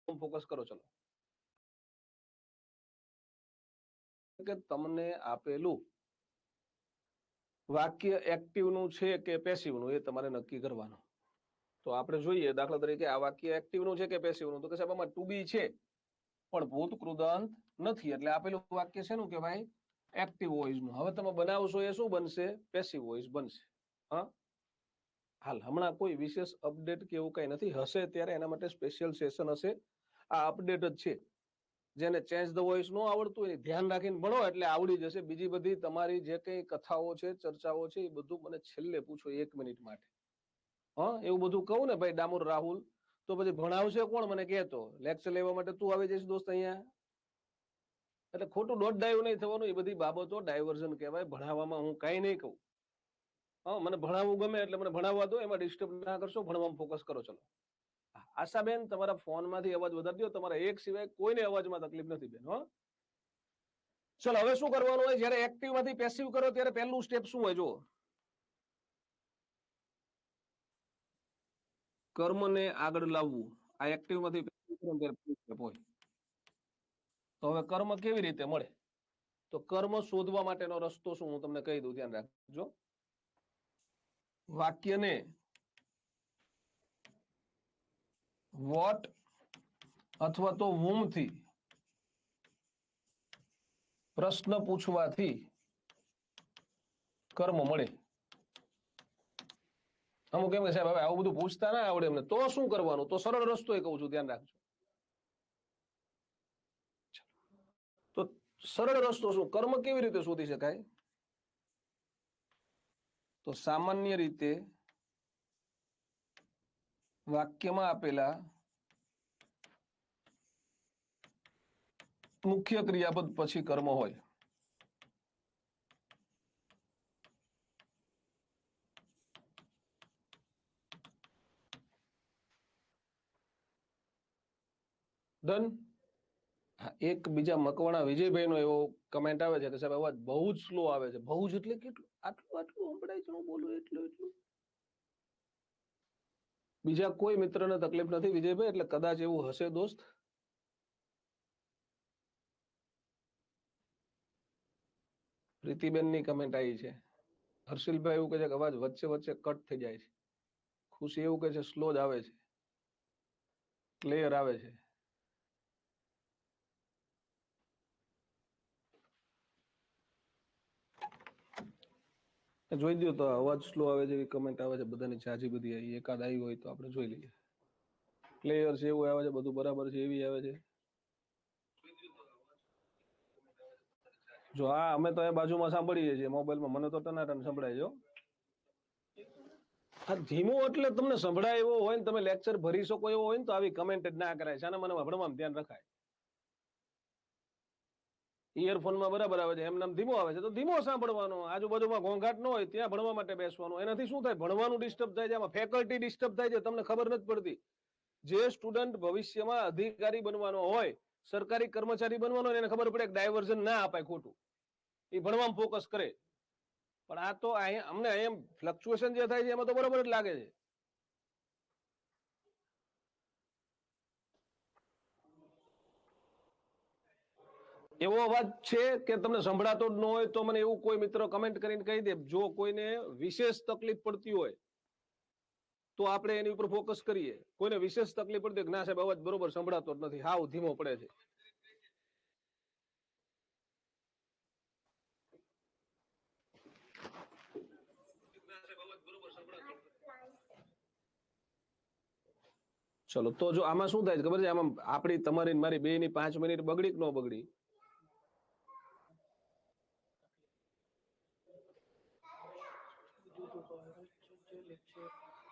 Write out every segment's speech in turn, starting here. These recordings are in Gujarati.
ફોકસ કરો. ચલો કે તમને આપેલું વાક્ય એક્ટિવ નું છે કે પેસિવ નું એ તમારે નક્કી કરવાનું. તો આપણે જોઈએ દાખલા તરીકે આ વાક્ય એક્ટિવ નું છે કે પેસિવ નું, તો કે સાહેબ આમાં ટુ બી છે પણ ભૂત કૃદંત નથી, એટલે આપેલું વાક્ય છે નું કે ભાઈ એક્ટિવ વોઇસ નું. હવે તમે બનાવશો એ શું બનશે? પેસિવ વોઇસ બનશે. હા, હાલ હમણાં કોઈ વિશેષ અપડેટ કે એવું કઈ નથી, હશે ત્યારે એના માટે સ્પેશિયલ સેશન હશે. આ અપડેટ જ છે. જેને ચેન્જ ધ વોઇસ નો આવડતું હોય ધ્યાન રાખીને ભણો એટલે આવડી જશે. બીજી બધી તમારી જે કઈ કથાઓ છે, ચર્ચાઓ છે, એ બધું મને છેલ્લે પૂછો 1 મિનિટ માટે. હા, એવું બધું કહું ને ભાઈ ડામોર રાહુલ, તો પછી ભણાવશે કોણ મને કહેતો? લેક્ચર લેવા માટે તું આવી જઈશ દોસ્ત અહીંયા? એટલે ખોટું ડોટ ડાઈવ નહીં થવાનું. એ બધી બાબતો ડાયવર્ઝન કહેવાય. ભણાવવામાં હું કઈ નહીં કહું. હા, મને ભણાવવું ગમે એટલે મને ભણાવવા દો, એમાં ડિસ્ટર્બ ના કરશો, ભણવામાં ફોકસ કરો. ચલો આશાબેન તમારા ફોનમાંથી અવાજ વધારી દો, તમારા એક સિવાય કોઈને અવાજમાં તકલીફ નથી બેન. હો ચલો હવે શું કરવાનું હોય? જયારે એક્ટિવ માંથી પેસિવ કરો ત્યારે પહેલું સ્ટેપ શું હોય? જો કર્મને આગળ લાવવું. આ એક્ટિવ માંથી પેસિવ કરો ત્યારે પહેલું સ્ટેપ હોય. તો હવે કર્મ કેવી રીતે મળે? તો કર્મ શોધવા માટેનો રસ્તો શું હું તમને કહી દઉં, ધ્યાન રાખજો. વાક્યને વોટ અથવા તો whom થી પ્રશ્ન પૂછવાથી કર્મ મળે. અમુક એમ કે સાહેબ હવે આવું બધું પૂછતા ના આવડે એમને, તો શું કરવાનું? તો સરળ રસ્તો એ કહું છું, ધ્યાન રાખજો. તો સરળ રસ્તો શું? કર્મ કેવી રીતે શોધી શકાય? તો સામાન્ય રીતે વાક્યમાં આપેલા મુખ્ય ક્રિયાપદ પછી કર્મ હોય. ડન. એક બીજા મકવાણા વિજયભાઈ નો એવો કમેન્ટ આવે છે કે સાહેબ અવાજ બહુ જ સ્લો આવે છે. બહુ જ એટલે કેટલું? આટલું આટલું સંભળાય છે હું બોલું એટલું એટલું? બીજા કોઈ મિત્રને તકલીફ નથી વિજયભાઈ, એટલે કદાચ એવું હશે દોસ્ત. પ્રીતિબેન ની કમેન્ટ આવી છે. હર્ષિલભાઈ એવું કહે છે કે અવાજ વચ્ચે વચ્ચે કટ થઈ જાય છે. ખુશી એવું કહે છે સ્લો જ આવે છે, ક્લિયર આવે છે. જોઈ દો તો અવાજ સ્લો આવે છે એવી કમેન્ટ આવે છે બધાની ઝાઝી બધી આવી. એકાદ આવી હોય તો આપણે જોઈ લઈએ. ક્લિયર છે એવું આવે છે, બધું બરાબર છે એવી આવે છે. જો હા, અમે તો એ બાજુમાં સાંભળીએ છીએ મોબાઈલમાં, મને તો ટનાટન સંભળાય છે. હા, ધીમો એટલે તમને સંભળાય એવો હોય ને તમે લેક્ચર ભરી શકો એવો હોય ને તો આવી કમેન્ટ જ ના કરાય. શાના મને ભણવામાં ધ્યાન રખાય. ઇયરફોનમાં બરાબર આવે છે, એમ નામ ધીમો આવે છે તો ધીમો સાંભળવાનો. આજુબાજુમાં ઘોંઘાટ ન હોય ત્યાં ભણવા માટે બેસવાનું. એનાથી શું થાય? ભણવાનું ડિસ્ટર્બ થાય છે, આમાં ફેકલ્ટી ડિસ્ટર્બ થાય છે, તમને ખબર નથી પડતી. જે સ્ટુડન્ટ ભવિષ્યમાં અધિકારી બનવાનો હોય, સરકારી કર્મચારી બનવાનો હોય, એને ખબર પડે કે ડાયવર્ઝન ના અપાય ખોટું, એ ભણવામાં ફોકસ કરે. પણ આ તો અમને એમ ફ્લક્ચ્યુએશન જે થાય છે એમાં તો બરાબર જ લાગે છે. એવો અવાજ છે કે તમને સંભળાતો જ ન હોય તો મને એવું કોઈ મિત્ર કમેન્ટ કરીને કહી દે. જો કોઈને વિશેષ તકલીફ પડતી હોય તો આપણે એની ઉપર ફોકસ કરીએ. કોઈને વિશેષ તકલીફ પડતી હોય કે ના સાહેબ અવાજ બરોબર સંભળાતો જ નથી, હાવ ધીમો પડે છે, ચલો તો જો આમાં શું થાય છે ખબર છે? આમાં આપણી તમારી મારી બે ની 5 મિનિટ બગડી કે ન બગડી?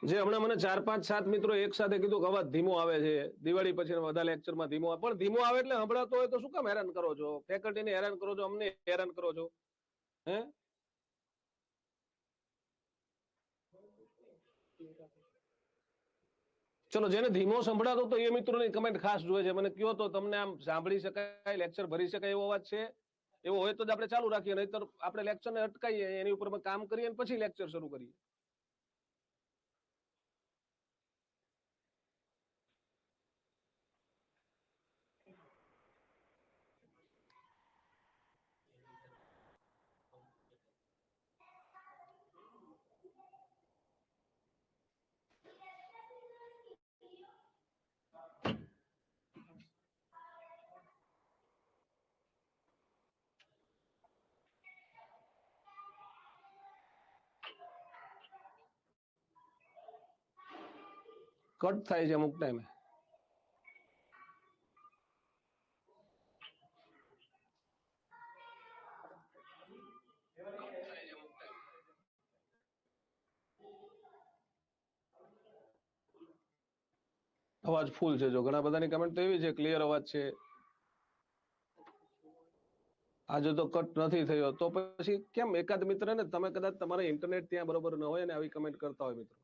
જે હમણાં મને 4 5 7 મિત્રો એક સાથે કીધું કે અવાજ ધીમો આવે છે, દિવાળી પછી બધા લેક્ચરમાં ધીમો આવે. પણ ધીમો આવે એટલે સંભળાતો હોય તો શું કામ હેરાન કરો છો? ફેકલ્ટીને હેરાન કરો છો, અમને હેરાન કરો છો. હે ચલો જેને ધીમો સંભળાતો તો એ મિત્રોની કમેન્ટ ખાસ જોઈએ છે. મને કયો તો તમને આમ સાંભળી શકાય, લેક્ચર ભરી શકાય એવો અવાજ છે? એવો હોય તો જ આપણે ચાલુ રાખીએ, નહીતર આપણે લેક્ચરને અટકાઈએ, એની ઉપર કામ કરીએ અને પછી લેક્ચર શરૂ કરીએ. કટ થાય છે અમુક ટાઈમે. અવાજ ફૂલ છે, જો ઘણા બધાની કમેન્ટ તો એવી છે ક્લિયર અવાજ છે. આજે તો કટ નથી થયો, તો પછી કેમ એકાદ મિત્ર ને તમે કદાચ તમારા ઇન્ટરનેટ ત્યાં બરોબર ન હોય ને આવી કમેન્ટ કરતા હોય મિત્રો.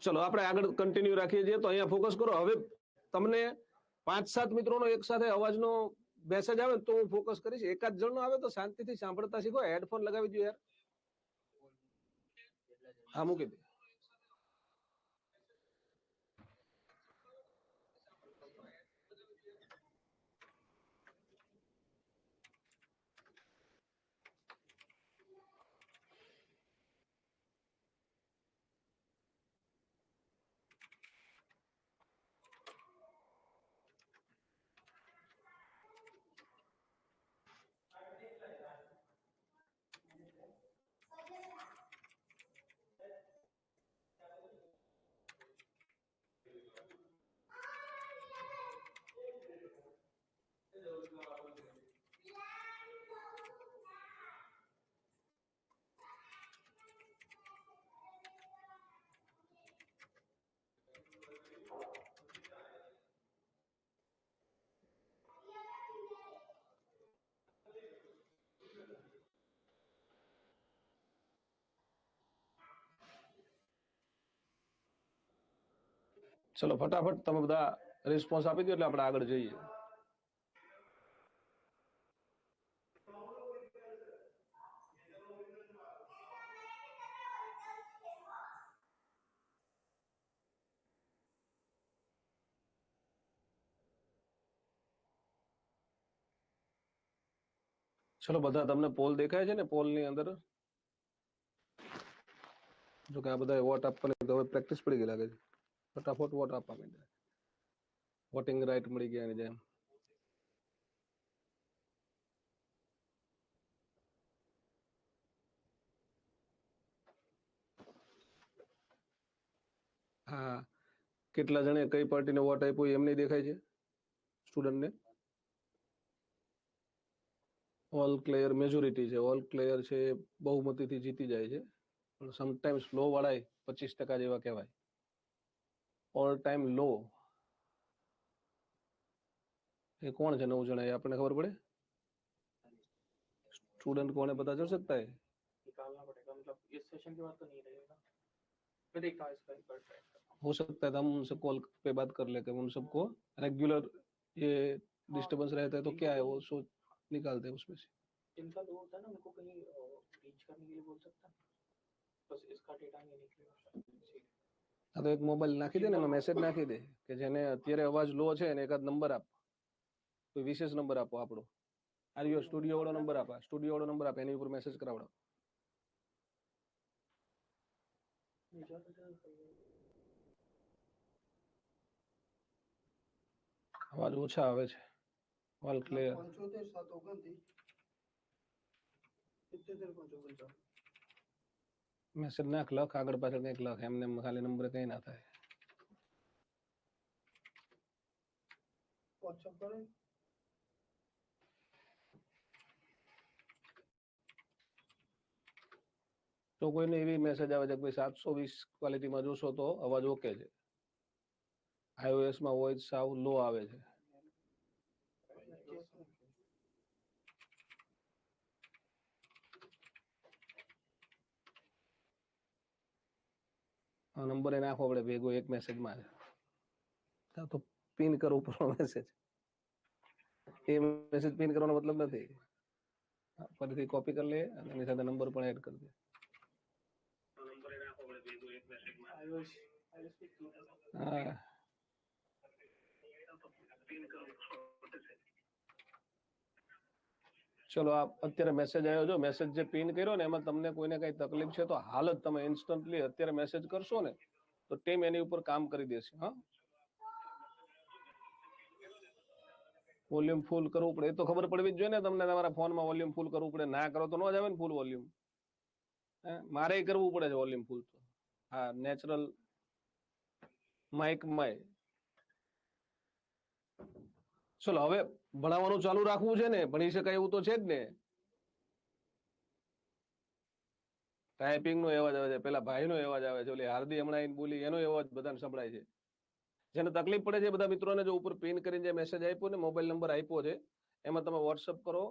ચલો આપણે આગળ કન્ટિન્યુ રાખીએ છીએ. તો અહીંયા ફોકસ કરો. હવે તમને 5-7 મિત્રોનો એક સાથે અવાજનો મેસેજ આવે તો હું ફોકસ કરીશ. એકાદ જણનો આવે તો શાંતિથી સાંભળતા શીખો. હેડફોન લગાવી દો યાર. હા મૂકી દે. ચલો ફટાફટ તમે બધા રિસ્પોન્સ આપી દો એટલે આપણે આગળ જઈએ. ચલો બધા તમને પોલ દેખાય છે ને? પોલ ની અંદર જો કે આ બધા વોટ આપવાની તો હવે પ્રેક્ટિસ પડી ગઈ લાગે છે. ફટાફટ વોટ આપવા માંડ્યા. વોટિંગ રાઈટ મળી ગયા એની જેમ. હા, કેટલા જણે કઈ પાર્ટીને વોટ આપ્યો એમની દેખાય છે સ્ટુડન્ટને? ઓલ ક્લિયર મેજોરિટી છે. ઓલ ક્લિયર છે, બહુમતીથી જીતી જાય છે. પણ સમટાઈમ્સ લો વાળા 25% જેવા કહેવાય. ઓલ ટાઈમ લો એ કોણ છે? 9 જણા, એ આપણને ખબર પડે? स्टूडेंट कौन है पता चल सकता है? निकालना पड़ेगा, मतलब इस सेशन के बाद तो नहीं रहेगा. मैं देखता हूँ इसका एक बार ट्राई करता हूँ. हो सकता है हम उनसे कॉल पे बात कर लेते हैं, उन सबको रेगुलर ये डिस्टर्बेंस रहता है तो क्या है वो सोच निकालते हैं उसमें से. इनका जो होता है ना, उनको कहीं रीच करने के लिए बोल सकता है, बस इसका डेटा नहीं निकलेगा. હા તો એક મોબાઈલ નાખી દે ને, એમાં મેસેજ નાખી દે કે જેને અત્યારે અવાજ લો છે એને એકાદ નંબર આપ, કોઈ વિશેષ નંબર આપો આપણો. આર્યો સ્ટુડિયો વાળો નંબર આપા, સ્ટુડિયો વાળો નંબર આપે, એની ઉપર મેસેજ કરાવડો. અવાજ ઓછા આવે છે. All clear. મેસેજ નાખ, લખ આગળ પાછળ કંઈક લખ, એમને ખાલી નંબર કઈ ના થાય. તો કોઈને એવી મેસેજ આવે છે કે ભાઈ 720 ક્વોલિટીમાં જોશો તો અવાજ ઓકે છે. iOS માં વોઇસ સાવ લો આવે છે. નંબર એને નાખવો પડે ભેગો એક મેસેજમાં. તો પિન કરો ઉપર મેસેજ. એ મેસેજ પિન કરવાનો મતલબ નથી. ફરીથી કોપી કરી લે અને એની સાથે નંબર પણ એડ કરી દે. નંબર એને નાખવો પડે ભેગો એક મેસેજમાં. હા. ચલો આ અત્યારે મેસેજ આવ્યો, જો મેસેજ જે પિન કર્યો ને એમાં તમને કોઈને કઈ તકલીફ છે તો હાલ જ તમે ઇન્સ્ટન્ટલી અત્યારે મેસેજ કરશો ને તો ટીમ એની ઉપર કામ કરી દેશે. હા, વોલ્યુમ ફૂલ કરવું પડે, એ તો ખબર પડવી જ જોઈએ ને તમને. તમારા ફોનમાં વોલ્યુમ ફૂલ કરવું પડે, ના કરો તો ન જ આવે ને ફૂલ વોલ્યુમ. મારે કરવું પડે છે વોલ્યુમ ફૂલ તો. હા, નેચરલ માઇક માં. ચલો હવે ભણાવવાનું ચાલુ રાખવું છે ને, ભણી શકાય એવું તો છે જ ને. ટાઈપિંગ નો અવાજ આવે છે, પેલા ભાઈ નો અવાજ આવે છે, ઓલી હાર્દી હમણાં બોલી એનો અવાજ બધાને સંભળાય છે. જેને તકલીફ પડે છે બધા મિત્રોને જો ઉપર પિન કરીને જે મેસેજ આપ્યો ને, મોબાઈલ નંબર આપ્યો છે, એમાં તમે વોટ્સઅપ કરો,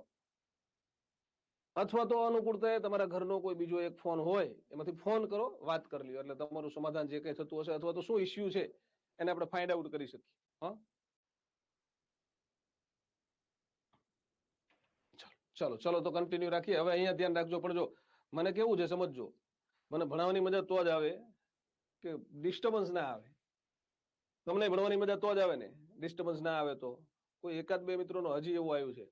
અથવા તો અનુકૂળતા તમારા ઘરનો કોઈ બીજો એક ફોન હોય એમાંથી ફોન કરો, વાત કરી લ્યો એટલે તમારું સમાધાન જે કઈ થતું હશે અથવા તો શું ઇસ્યુ છે એને આપણે ફાઇન્ડ આઉટ કરી શકીએ. હા, ચલો ચલો તો કન્ટિન્યુ રાખીએ. હવે અહીંયા ધ્યાન રાખજો, પણ જો મને કેવું છે સમજજો, મને ભણાવવાની મજા તો જ આવે કે ડિસ્ટર્બન્સ ના આવે. તમને ભણવાની મજા તો જ આવે ને, ડિસ્ટર્બન્સ ના આવે તો. કોઈ એકાદ બે મિત્રોનો હજી એવું આવ્યું છે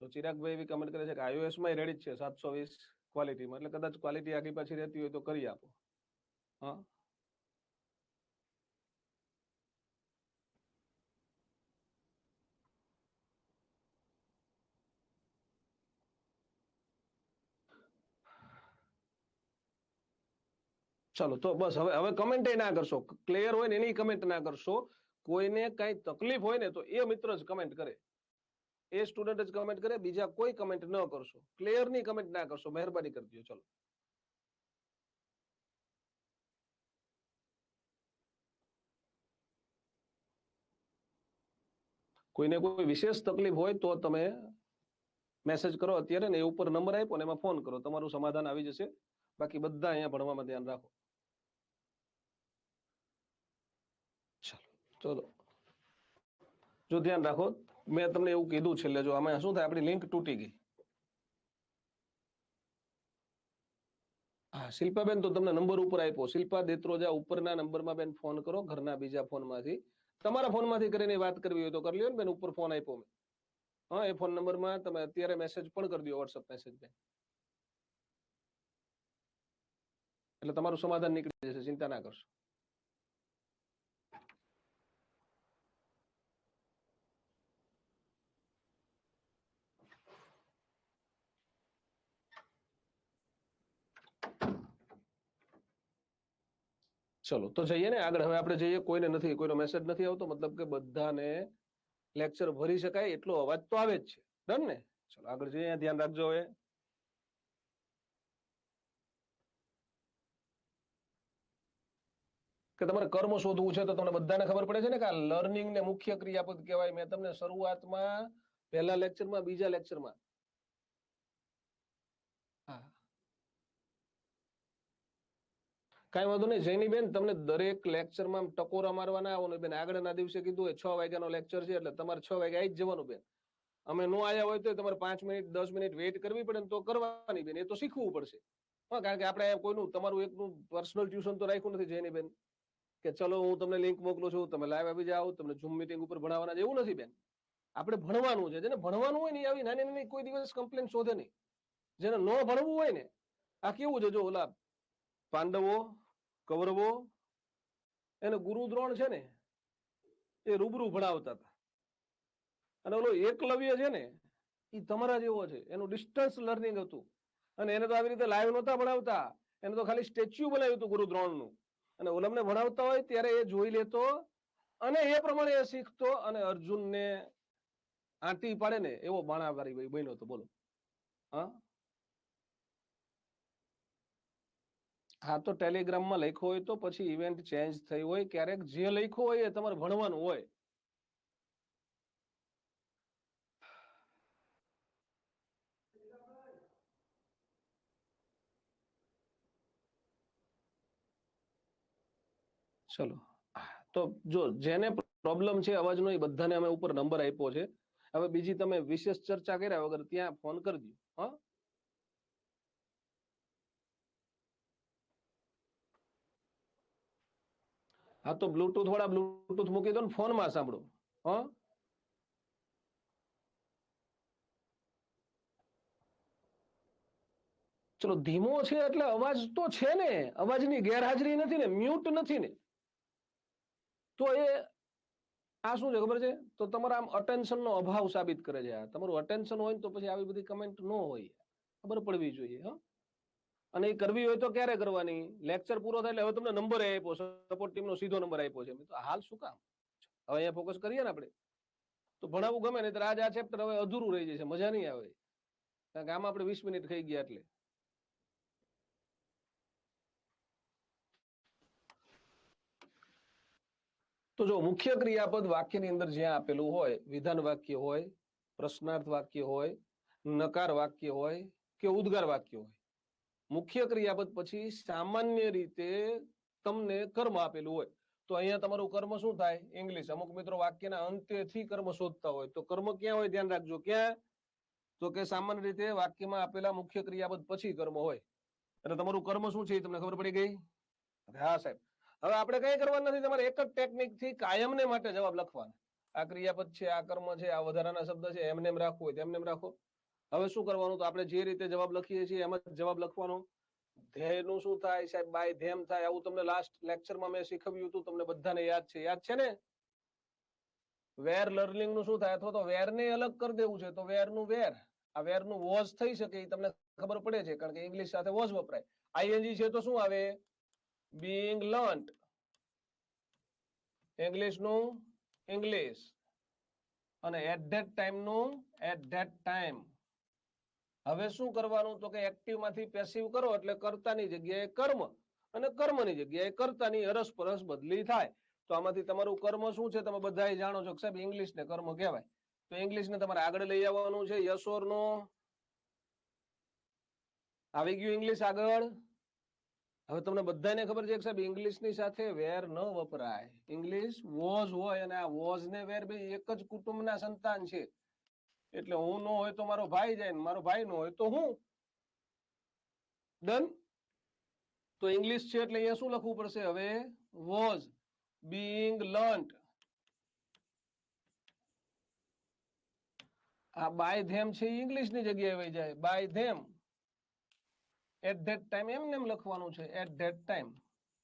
તો ચિરાગભાઈ એવી કમેન્ટ કરે છે કે iOS માં રેડી જ છે 720 ક્વોલિટીમાં, એટલે કદાચ ક્વોલિટી આગી પાછી રહેતી હોય તો કરી આપો. હા, ચલો તો બસ હવે કમેન્ટ ના કરશો, ક્લિયર હોય ને એની કમેન્ટ ના કરશો. કોઈને કઈ તકલીફ હોય ને તો એ મિત્ર જ કમેન્ટ કરે, એ સ્ટુડન્ટ જ કમેન્ટ કરે, બીજા કોઈ કમેન્ટ ન કરશો. ક્લિયર ની કમેન્ટ ના કરશો, મહેરબાની કરજો. ચલો કોઈને કોઈ વિશેષ તકલીફ હોય તો તમે મેસેજ કરો અત્યારે ને, એ ઉપર નંબર આપ્યો ને એમાં ફોન કરો, તમારું સમાધાન આવી જશે. બાકી બધા અહીંયા ભણવામાં ધ્યાન રાખો. ચલો જો ધ્યાન રાખો, મેં તમને એવું કીધું છેલ્લે, જો આમાં શું થાય, આપણી લિંક તૂટી ગઈ. હા શિલ્પાબેન, તો તમને નંબર ઉપર આપ્યો, શિલ્પા દેત્રોજા, ઉપરના નંબરમાં બેન ફોન કરો, ઘરના બીજા ફોનમાંથી. તમારા ફોનમાંથી કરીને વાત કરવી હોય તો કરી લ્યો ને બેન, ઉપર ફોન આપ્યો મેં. હા, એ ફોન નંબરમાં તમે અત્યારે મેસેજ પણ કરી દો, વોટ્સઅપ મેસેજ બેન, એટલે તમારું સમાધાન નીકળી જશે, ચિંતા ના કરશો. ચલો તો જઈએ ને આગળ. હવે આપણે જઈએ, કોઈને નથી, કોઈનો મેસેજ નથી આવતો, મતલબ કે બધાને લેક્ચર ભરી શકાય એટલો અવાજ તો આવે જ છે. ડન ને? ચલો આગળ જઈએ, ધ્યાન રાખજો. હવે કે તમારે કર્મ શોધવું છે તો તમને બધાને ખબર પડે છે ને કે આ લર્નિંગ ને મુખ્ય ક્રિયાપદ કહેવાય. મેં તમને શરૂઆતમાં પહેલા લેક્ચરમાં, બીજા લેક્ચરમાં, હા કઈ વાંધો નહીં જૈનીબેન, તમને દરેક લેક્ચરમાં ટકોરા મારવાના આવવાનું બેન. આગળના દિવસે કીધું હોય 6 વાગ્યાનો લેક્ચર છે એટલે તમારે 6 વાગે આવી જ જવાનું બેન. અમે નો આવ્યા હોય તો તમારે 5 મિનિટ 10 મિનિટ વેઇટ કરવી પડે ને તો કરવાની બેન, એ તો શીખવું પડશે. હા, કારણ કે આપણે કોઈનું તમારું એકનું પર્સનલ ટ્યુશન તો રાખ્યું નથી જૈનીબેન કે ચલો હું તમને લિંક મોકલું છું, તમે લાઈવ આવી જાઓ, તમને ઝૂમ મીટિંગ ઉપર ભણાવવાના, એવું નથી બેન. આપણે ભણવાનું છે, જેને ભણવાનું હોય ને એ આવી નાની નાની કોઈ દિવસ કમ્પ્લેન શોધે નહીં. જેને ન ભણવું હોય ને, આ કેવું છે જો ઓલા પાંડવો, કૌરવો, એને ગુરુ દ્રોણ છે ને એ રૂબરૂ ભણાવતા હતા, અને ઓલો એકલવ્ય છે ને એ તમારા જેવો છે, એનું ડિસ્ટન્સ લર્નિંગ હતું. અને એને તો આવી રીતે લાઈવ નહોતા ભણાવતા, એને તો ખાલી સ્ટેચ્યુ બનાવ્યું હતું ગુરુ દ્રોણનું. અને ઓલમને ભણાવતા હોય ત્યારે એ જોઈ લેતો અને એ પ્રમાણે એ શીખતો, અને અર્જુનને આંટી પાડે ને એવો બાણાવારી બન્યો હતો. બોલો. હા, હા તો ટેલિગ્રામમાં લખ્યો હોય તો પછી ઇવેન્ટ ચેન્જ થઈ હોય ક્યારેક, જે લખ્યો હોય એ તમારે ભણવાનું હોય. ચલો તો જો જેને પ્રોબ્લેમ છે અવાજનો એ બધાને અમે ઉપર નંબર આપ્યો છે. હવે બીજી તમે વિશેષ ચર્ચા કર્યા વગર ત્યાં ફોન કરી દો. હા, હા તો બ્લુટૂથ વાળા બ્લુટૂથ મૂકી દો ને, ફોનમાં સાંભળો. હા, ચલો ધીમો છે એટલે અવાજ તો છે ને, અવાજની ગેરહાજરી નથી ને, મ્યુટ નથી ને, તો એ આ શું છે ખબર છે, તો તમારા આમ અટેન્શન નો અભાવ સાબિત કરે છે. આ તમારું અટેન્શન હોય તો પછી આવી બધી કમેન્ટ ન હોય, ખબર પડવી જોઈએ. હા, અને એ કરવી હોય તો ક્યારે કરવાની? લેક્ચર પૂરો થાય એટલે હવે તમને નંબર આપ્યો, સપોર્ટ ટીમનો સીધો નંબર આપ્યો છે. તો હાલ શું કામ? હવે અહીંયા ફોકસ કરીએ ને આપણે, તો ભણાવવું ગમે નહીં તો આ ચેપ્ટર હવે અધૂરું રહી જશે, મજા નહીં આવે, કારણ કે આમાં આપણે 20 મિનિટ થઈ ગયા. એટલે તો જો મુખ્ય ક્રિયાપદ વાક્યની અંદર જ્યાં આપેલું હોય, વિધાન વાક્ય હોય, પ્રશ્નાર્થ વાક્ય હોય, નકાર વાક્ય હોય કે ઉદ્ગાર વાક્ય હોય, મુખ્ય ક્રિયાપદ પછી સામાન્ય રીતે તમને કર્મ આપેલું હોય, તો અહીંયા તમારું કર્મ શું થાય? ઇંગ્લિશ. અમુક મિત્રો વાક્યના અંત્યથી કર્મ શોધતા હોય, તો કર્મ ક્યાં હોય ધ્યાન રાખજો. ક્યાં? તો કે સામાન્ય રીતે વાક્યમાં આપેલા મુખ્ય ક્રિયાપદ પછી કર્મ હોય. એટલે તમારું કર્મ શું છે તમને ખબર પડી ગઈ? હા સાહેબ. હવે આપણે કઈ કરવાનું નથી, તમારે એક જ ટેકનિક થી કાયમને માટે જવાબ લખવાના. આ ક્રિયાપદ છે, આ કર્મ છે, આ વધારાના શબ્દ છે, એમને એમ રાખવું હોય તેમને એમ રાખો. હવે શું કરવાનું? તો આપણે જે રીતે જવાબ લખીએ છીએ એમ જ જવાબ લખવાનો. ધ્યેયનું શું થાય સાહેબ? બાય ધેમ થાય. આવું તમને લાસ્ટ લેક્ચરમાં મેં શીખવ્યું હતું, તમને બધાને યાદ છે? યાદ છે ને? વેર લર્નિંગ નું શું થાય? અથવા તો વેર ને અલગ કરી દેવું છે તો વેર નું વેર. આ વેર નું વોઝ થઈ શકે એ તમને ખબર પડે છે, કારણ કે ઇંગ્લિશ સાથે વોઝ વપરાય. આઈએનજી છે તો શું આવે? being learnt. ઇંગ્લિશ નું ઇંગ્લિશ, અને એટ ધેટ ટાઈમ નું એટ ધેટ ટાઈમ. હવે શું કરવાનું? તો કે એક્ટિવ માંથી પેસિવ કરો એટલે કર્તાની જગ્યાએ કર્મ, અને કર્મની જગ્યાએ કર્તાની અરસપરસ બદલી થાય. તો આમાંથી તમારું કર્મ શું છે તમે બધા જાણો છો કે સાહેબ ઇંગ્લિશ ને કર્મ કહેવાય. તો ઇંગ્લિશ ને તમારે આગળ લઈ આવવાનું છે. યસ ઓર નો? આવી ગયું ઇંગ્લિશ આગળ? હવે તમને બધાને ખબર છે કે સાહેબ ઇંગ્લિશ ની સાથે વેર ન વપરાય. ઇંગ્લિશ વોઝ હોય, અને આ વોઝ ને વેર બે એક જ કુટુંબના સંતાન છે. એટલે હું ન હોય તો મારો ભાઈ જાય, મારો ભાઈ નો હોય તો હું. ડન? તો ઇંગ્લિશ છે એટલે અહીંયા શું લખવું પડશે હવે? Was being learnt. આ બાય ધેમ છે એ ઇંગ્લિશ ની જગ્યાએ વહી જાય. By them at that time એમને એમ લખવાનું છે. At that time.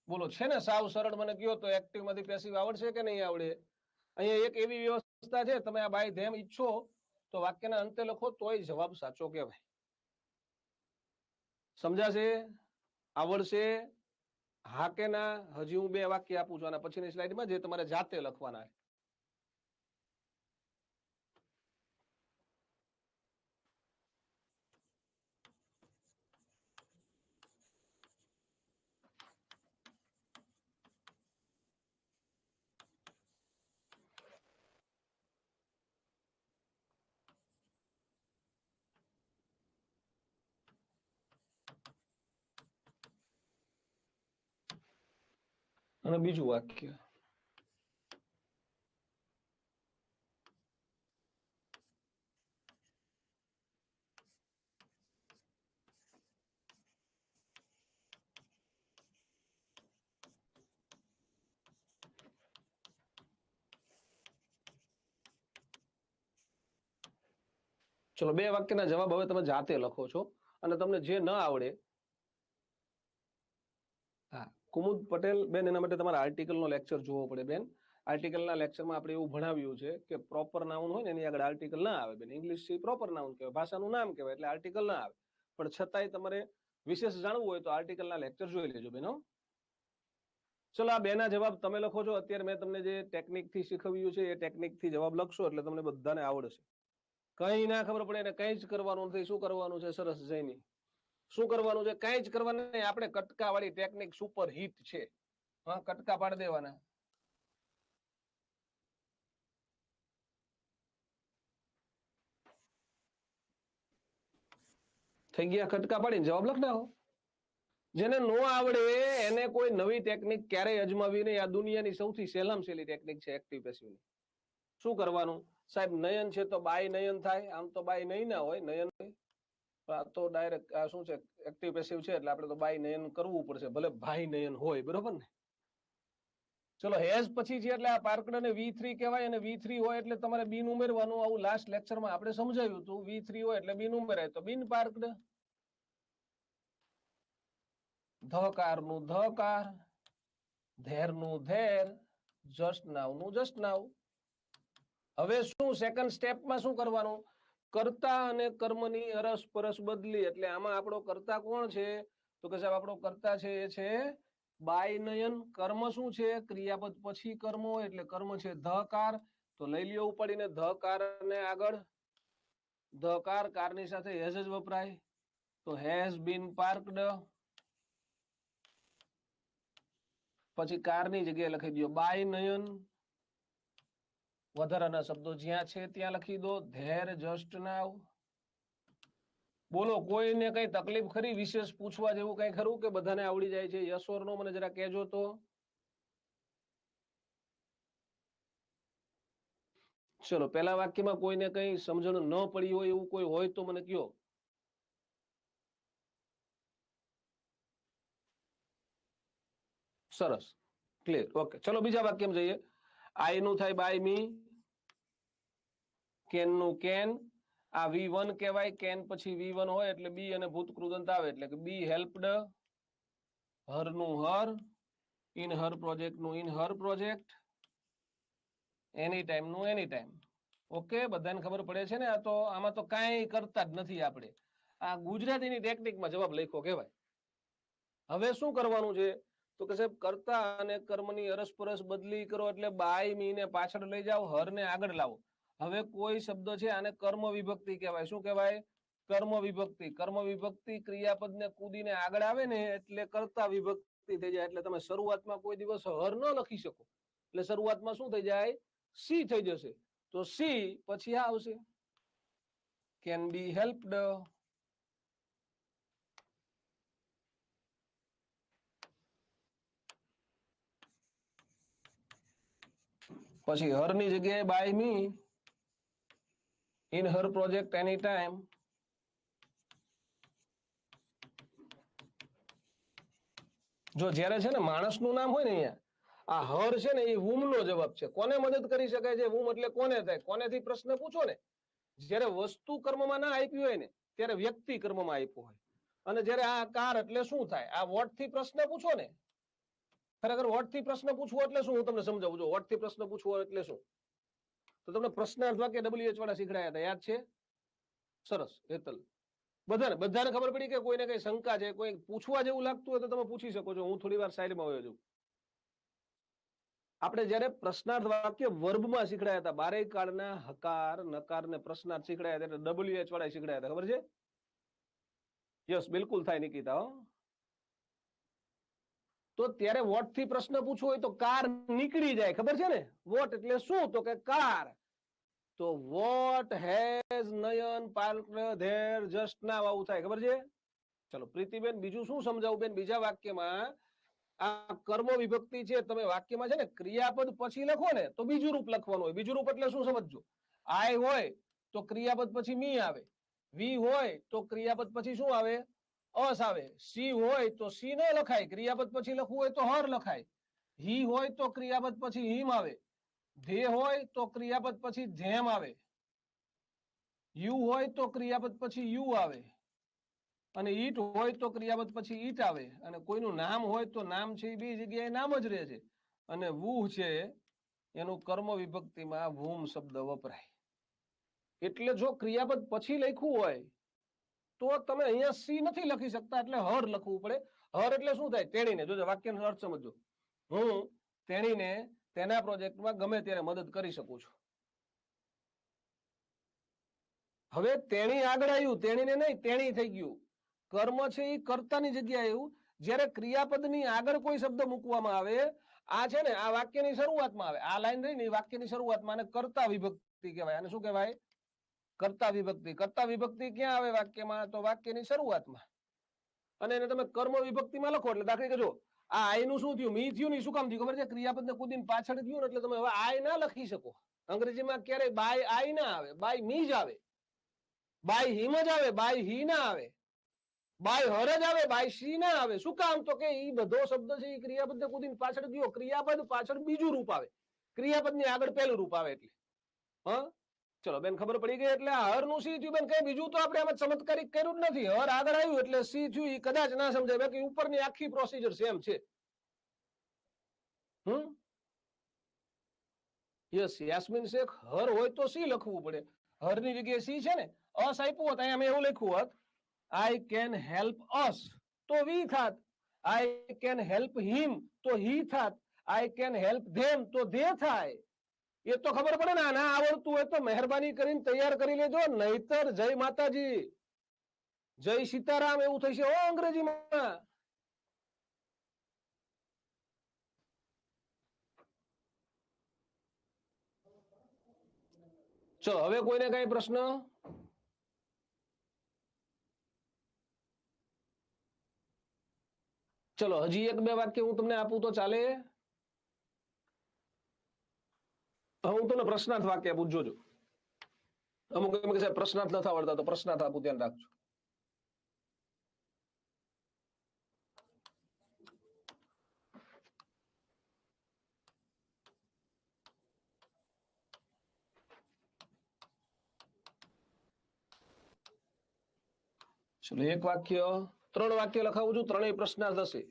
બોલો, છે ને સાવ સરળ? મને કયો તો એક્ટિવ માંથી પેસિવ આવડશે કે નહીં આવડે? અહીંયા એક એવી વ્યવસ્થા છે, તમે આ બાય ધેમ ઈચ્છો તો વાક્યના અંતે લખો તોય જવાબ સાચો કહેવાય. સમજાશે? આવડશે? હા કે ના? હજી હું 2 વાક્ય આપું છું આના પછીની સ્લાઇડમાં, જે તમારે જાતે લખવાના. અને બીજું વાક્ય, ચલો 2 વાક્યના જવાબ હવે તમે જાતે લખો છો. અને તમને જે ન આવડે, હા કુમુદ પટેલ બેન, એના માટે તમારે આર્ટિકલનો લેક્ચર જોવો પડે બેન. આર્ટિકલના લેક્ચરમાં આપણે એવું ભણાવ્યું છે કે પ્રોપર નાઉન હોય ને એની આગળ આર્ટિકલ ના આવે બેન. ઇંગ્લિશ થી પ્રોપર નાઉન કહેવાય, ભાષાનું નામ કહેવાય, એટલે આર્ટિકલ ના આવે. પણ છતાંય તમારે વિશેષ જાણવું હોય તો આર્ટિકલના લેક્ચર જોઈ લેજો બેન. ચલો, આ 2 ના જવાબ તમે લખો છો. અત્યારે મેં તમને જે ટેકનિક થી શીખવ્યું છે એ ટેકનિક થી જવાબ લખશો એટલે તમને બધાને આવડશે. કઈ ના ખબર પડે ને કઈ જ કરવાનું નથી. શું કરવાનું છે? સરસ જઈની શું કરવાનું છે? કઈ જ કરવાનું નહીં. આપણે કટકા વાળી ટેકનિક સુપર હિટ છે. હા, કટકા પાડી દેવાના. થઈ ગયા? કટકા પાડીને જવાબ લખ નાખો. જેને નો આવડે એને કોઈ નવી ટેકનિક ક્યારેય અજમાવી નહીં. આ દુનિયાની સૌથી સહેલામાં સહેલી ટેકનિક છે એક્ટિવ પેસિવ. શું કરવાનું સાહેબ? નયન છે તો બાય નયન થાય. આમ તો બાય નહીં ના હોય, નયન તો ડાયરેક્ટ આ શું છે? એક્ટિવ પેસિવ છે એટલે આપણે તો બાય નયન કરવું પડશે, ભલે ભાઈ નયન હોય. બરોબર ને? ચલો, હેઝ પછી છે એટલે આ પાર્કડ ને V3 કહેવાય, અને V3 હોય એટલે તમારે બિન ઉમેરવાનું. આવું લાસ્ટ લેક્ચરમાં આપણે સમજાવ્યું હતું. V3 હોય એટલે બિન ઉમેરાય, તો બિન પાર્કડ. ધકાર નું ધકાર, ધેર નું ધેર, જસ્ટ નાવ નું જસ્ટ નાવ. હવે શું સેકન્ડ સ્ટેપમાં શું કરવાનું? કર્તા અને કર્મની અરસપરસ બદલી. એટલે આમાં આપણો કર્તા કોણ છે? તો કે સાહેબ આપણો કર્તા છે એ છે બાય નયન. કર્મ શું છે? ક્રિયાપદ પછી કર્મ હોય એટલે કર્મ છે ધકાર. તો લઈ લ્યો ઉપાડીને ધકાર ને આગળ ધકાર કારની સાથે હેઝ જ વપરાય. તો હેઝ બીન પાર્કડ. પછી કારની જગ્યાએ લખી દો બાય નયન. વધારાના શબ્દો જ્યાં છે ત્યાં લખી દો. ધેર જસ્ટ નાવ. બોલો કોઈને કઈ તકલીફ ખરી? વિશેષ પૂછવા જેવું કઈ ખરું કે બધાને આવડી જાય છે? યસ ઓર નો મને જરા કહેજો તો. ચલો પહેલા વાક્યમાં કોઈને કઈ સમજણ ન પડી હોય એવું કોઈ હોય તો મને કયો. સરસ, ક્લિયર, ઓકે. ચલો બીજા વાક્યમાં જઈએ. આઈ નું થાય બાય મી. કેન નું કેન. આ V1 કહેવાય. કેન પછી V1 હોય એટલે બી અને ભૂત કૃદંત આવે એટલે કે બી હેલ્પડ. હર નું હર. ઇન હર પ્રોજેક્ટ નું in her project. Any time નું એની ટાઈમ. ઓકે, બધાને ખબર પડે છે ને? આ તો આમાં તો કાંઈ કરતા જ નથી આપણે. આ ગુજરાતીની ટેકનિકમાં જવાબ લખ્યો કહેવાય. હવે શું કરવાનું છે? તો કે સાહેબ કર્તા અને કર્મની અરસપરસ બદલી કરો એટલે બાય મી ને પાછળ લઈ જાઓ, હર ને આગળ લાવો. હવે કોઈ શબ્દ છે આને કર્મ વિભક્તિ કહેવાય. શું કહેવાય? કર્મ વિભક્તિ. કર્મ વિભક્તિ ક્રિયાપદ ને કૂદીને આગળ આવે ને એટલે કર્તા વિભક્તિ થઈ જાય. એટલે તમે શરૂઆતમાં કોઈ દિવસ હર ન લખી શકો. એટલે શરૂઆતમાં શું થઈ જાય? સી થઈ જશે. તો સી પછી આ આવશે કેન બી હેલ્પડ. પછી હર ની જગ્યાએ by me. In her project any time. જો જ્યારે છે ને માણસનું નામ હોય ને અહીંયા આ હર છે ને એ whom નો જવાબ છે. કોને મદદ કરી શકાય છે? whom એટલે કોને થાય? કોનેથી પ્રશ્ન પૂછો ને. જ્યારે વસ્તુ કર્મમાં ના આપી હોય ને ત્યારે વ્યક્તિ કર્મમાં આપ્યો હોય. અને જ્યારે આ કાર એટલે શું થાય? આ વોટ થી પ્રશ્ન પૂછો ને. ખરેખર વોટ થી પ્રશ્ન પૂછવો એટલે શું? હું તમને સમજાવું. જો વોટ થી પ્રશ્ન પૂછવો એટલે શું? તો તમને પ્રશ્નાર્થ વાક્ય WH વાળા શીખડાયા હતા, યાદ છે? સરસ, હેતલ. બધાને ખબર પડી કે કોઈને કઈ શંકા છે, કોઈ પૂછવા જેવું લાગતું હોય તો તમે પૂછી શકો છો. હું થોડી વાર સાઈડમાં વયો જાઉં. આપણે જ્યારે પ્રશ્નાર્થ વાક્ય વર્બમાં શીખડાયા હતા, બારેય કાળના હકાર નકાર ને પ્રશ્નાર્થ શીખડાયા હતા એટલે WH વાળા શીખડાયા હતા. ખબર છે? યસ, બિલકુલ થાય નિકિતા. હો તો ત્યારે વોટ થી પ્રશ્ન પૂછવો હોય તો કાર નીકળી જાય. ખબર છે ને? વોટ એટલે શું? તો કે કાર. તો what has Nayan parked there just now આવું થાય. ખબર છે? ચલો પ્રીતિબેન બીજું શું સમજાવું બેન? બીજા વાક્યમાં આ કર્મ વિભક્તિ છે. તમે વાક્યમાં છે ને ક્રિયાપદ પછી લખો ને તો બીજું રૂપ લખવાનું હોય. બીજું રૂપ એટલે શું સમજજો? આઈ હોય તો ક્રિયાપદ પછી મી આવે. વી હોય તો ક્રિયાપદ પછી શું આવે? અસ આવે. સી હોય તો સી ન લખાય, ક્રિયાપદ પછી લખવું હોય તો હર લખાય. હી હોય તો ક્રિયાપદ પછી હિમ આવે. ધે હોય તો ક્રિયાપદ પછી ધેમ આવે. યુ હોય તો ક્રિયાપદ પછી યુ આવે. અને ઈટ હોય તો ક્રિયાપદ પછી ઈટ આવે. અને કોઈનું નામ હોય તો નામ છે એ બે જગ્યાએ નામ જ રહે છે. અને વુહ છે એનું કર્મ વિભક્તિમાં વૂમ શબ્દ વપરાય. એટલે જો ક્રિયાપદ પછી લખ્યું હોય તો તમે અહીંયા સી નથી લખી શકતા, એટલે હર લખવું પડે. હર એટલે શું થાય? તેણીને. જોજો વાક્યનો અર્થ સમજો. હું તેણીને તેના પ્રોજેક્ટમાં ગમે ત્યારે મદદ કરી શકું છું. હવે તેણી આગળ આવ્યું, તેણીને નહીં, તેણી થઈ ગયું. કર્મ છે એ કર્તાની જગ્યાએ આવ્યું. જ્યારે ક્રિયાપદની આગળ કોઈ શબ્દ મૂકવામાં આવે, આ છે ને આ વાક્યની શરૂઆતમાં આવે. આ લાઈન રહી ને એ વાક્યની શરૂઆતમાં આને કર્તા વિભક્તિ કહેવાય. આને શું કહેવાય? કર્તા વિભક્તિ. કર્તા વિભક્તિ ક્યાં આવે વાક્યમાં? તો વાક્યની શરૂઆતમાં. અને એને તમે કર્મ વિભક્તિમાં લખો એટલે દાખલા જો આ આઈ નું શું થયું? મી થયું ને શું કામ થયું ખબર છે? ક્રિયાપદને કુદીને પાછળ થયું ને એટલે તમે હવે આઈ ના લખી શકો. અંગ્રેજીમાં ક્યારેય બાય આઈ ના આવે, બાય મી જ આવે. બાય હિમ જ આવે, બાય હી ના આવે. બાય હર જ આવે, બાય સી ના આવે. શું કામ? તો કે એ બધો શબ્દ છે એ ક્રિયાપદને કુદીને પાછળ ગયો. ક્રિયાપદ પાછળ બીજું રૂપ આવે, ક્રિયાપદની આગળ પહેલું રૂપ આવે. એટલે હા ચલો બેન ખબર પડી ગઈ. એટલે હર નું સી થયું બેન, કઈ બીજું તો આપણે આમાં ચમત્કારિક કર્યું જ નથી. હર આગળ આવ્યું એટલે સી થયું. એ કદાચ ના સમજાય, બાકી ઉપરની આખી પ્રોસિજર સેમ છે. યસ, યાસ્મીન શેખ. હર હોય તો સી લખવું પડે. હર ની જગ્યાએ સી છે ને. અસ આપ્યું હોત અહીંયા મેં એવું લખ્યું હોત આઈ કેન હેલ્પ અસ, તો વી થાત, આઈ કેન હેલ્પ હિમ તો હી થાત, આઈ કેન હેલ્પ ધેમ તો ધે થાય. એ તો ખબર પડે ને. ના આવડતું હોય તો મહેરબાની કરીને તૈયાર કરી લેજો, નહીતર જય માતાજી, જય સીતારામ એવું થશે હો અંગ્રેજીમાં. ચલો હવે કોઈને કઈ પ્રશ્ન? ચલો હજી એક બે વાક્ય હું તમને આપું તો ચાલે? હું તમને પ્રશ્નાર્થ વાક્ય આપું, જોજો. અમુક એમ કે પ્રશ્નાર્થ નથી આવડતા તો પ્રશ્નાર્થ આપું, ધ્યાન રાખજો. ચલો એક વાક્ય, 3 વાક્ય લખાવું છું, 3 પ્રશ્નાર્થ હશે.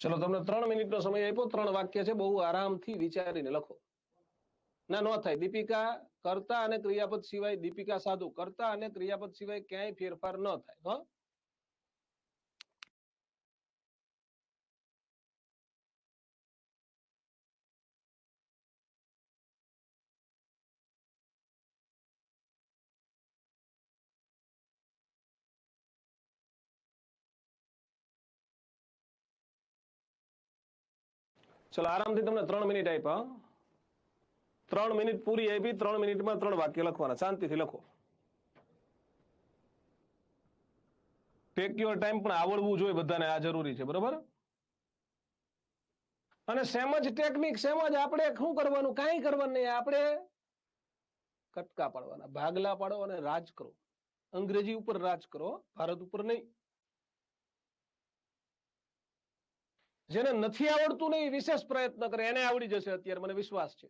ચલો તમને 3 મિનિટનો સમય આપ્યો, 3 વાક્ય છે, બહુ આરામથી વિચારીને લખો. ના ન થાય. દીપિકા કર્તા અને ક્રિયાપદ સિવાય, દીપિકા સાધુ કર્તા અને ક્રિયાપદ સિવાય ક્યાંય ફેરફાર ન થાય. હો ચલો આરામથી તમને 3 મિનિટ આપ્યા. 3 મિનિટ પૂરી આપી. 3 મિનિટમાં 3 વાક્ય લખવાના. શાંતિથી લખો. ટેક યોર ટાઈમ, પણ આવડવું જોઈએ બધાને, આ જરૂરી છે. બરોબર? અને સેમ જ ટેકનિક, સેમ જ આપણે શું કરવાનું, કાંઈ કરવાનું નહીં. આપણે કટકા પાડવાના, ભાગલા પાડો અને રાજ કરો. અંગ્રેજી ઉપર રાજ કરો, ભારત ઉપર નહીં. જેને નથી આવડતું નહીં, વિશેષ પ્રયત્ન કરે, એને આવડી જશે અત્યારે, મને વિશ્વાસ છે.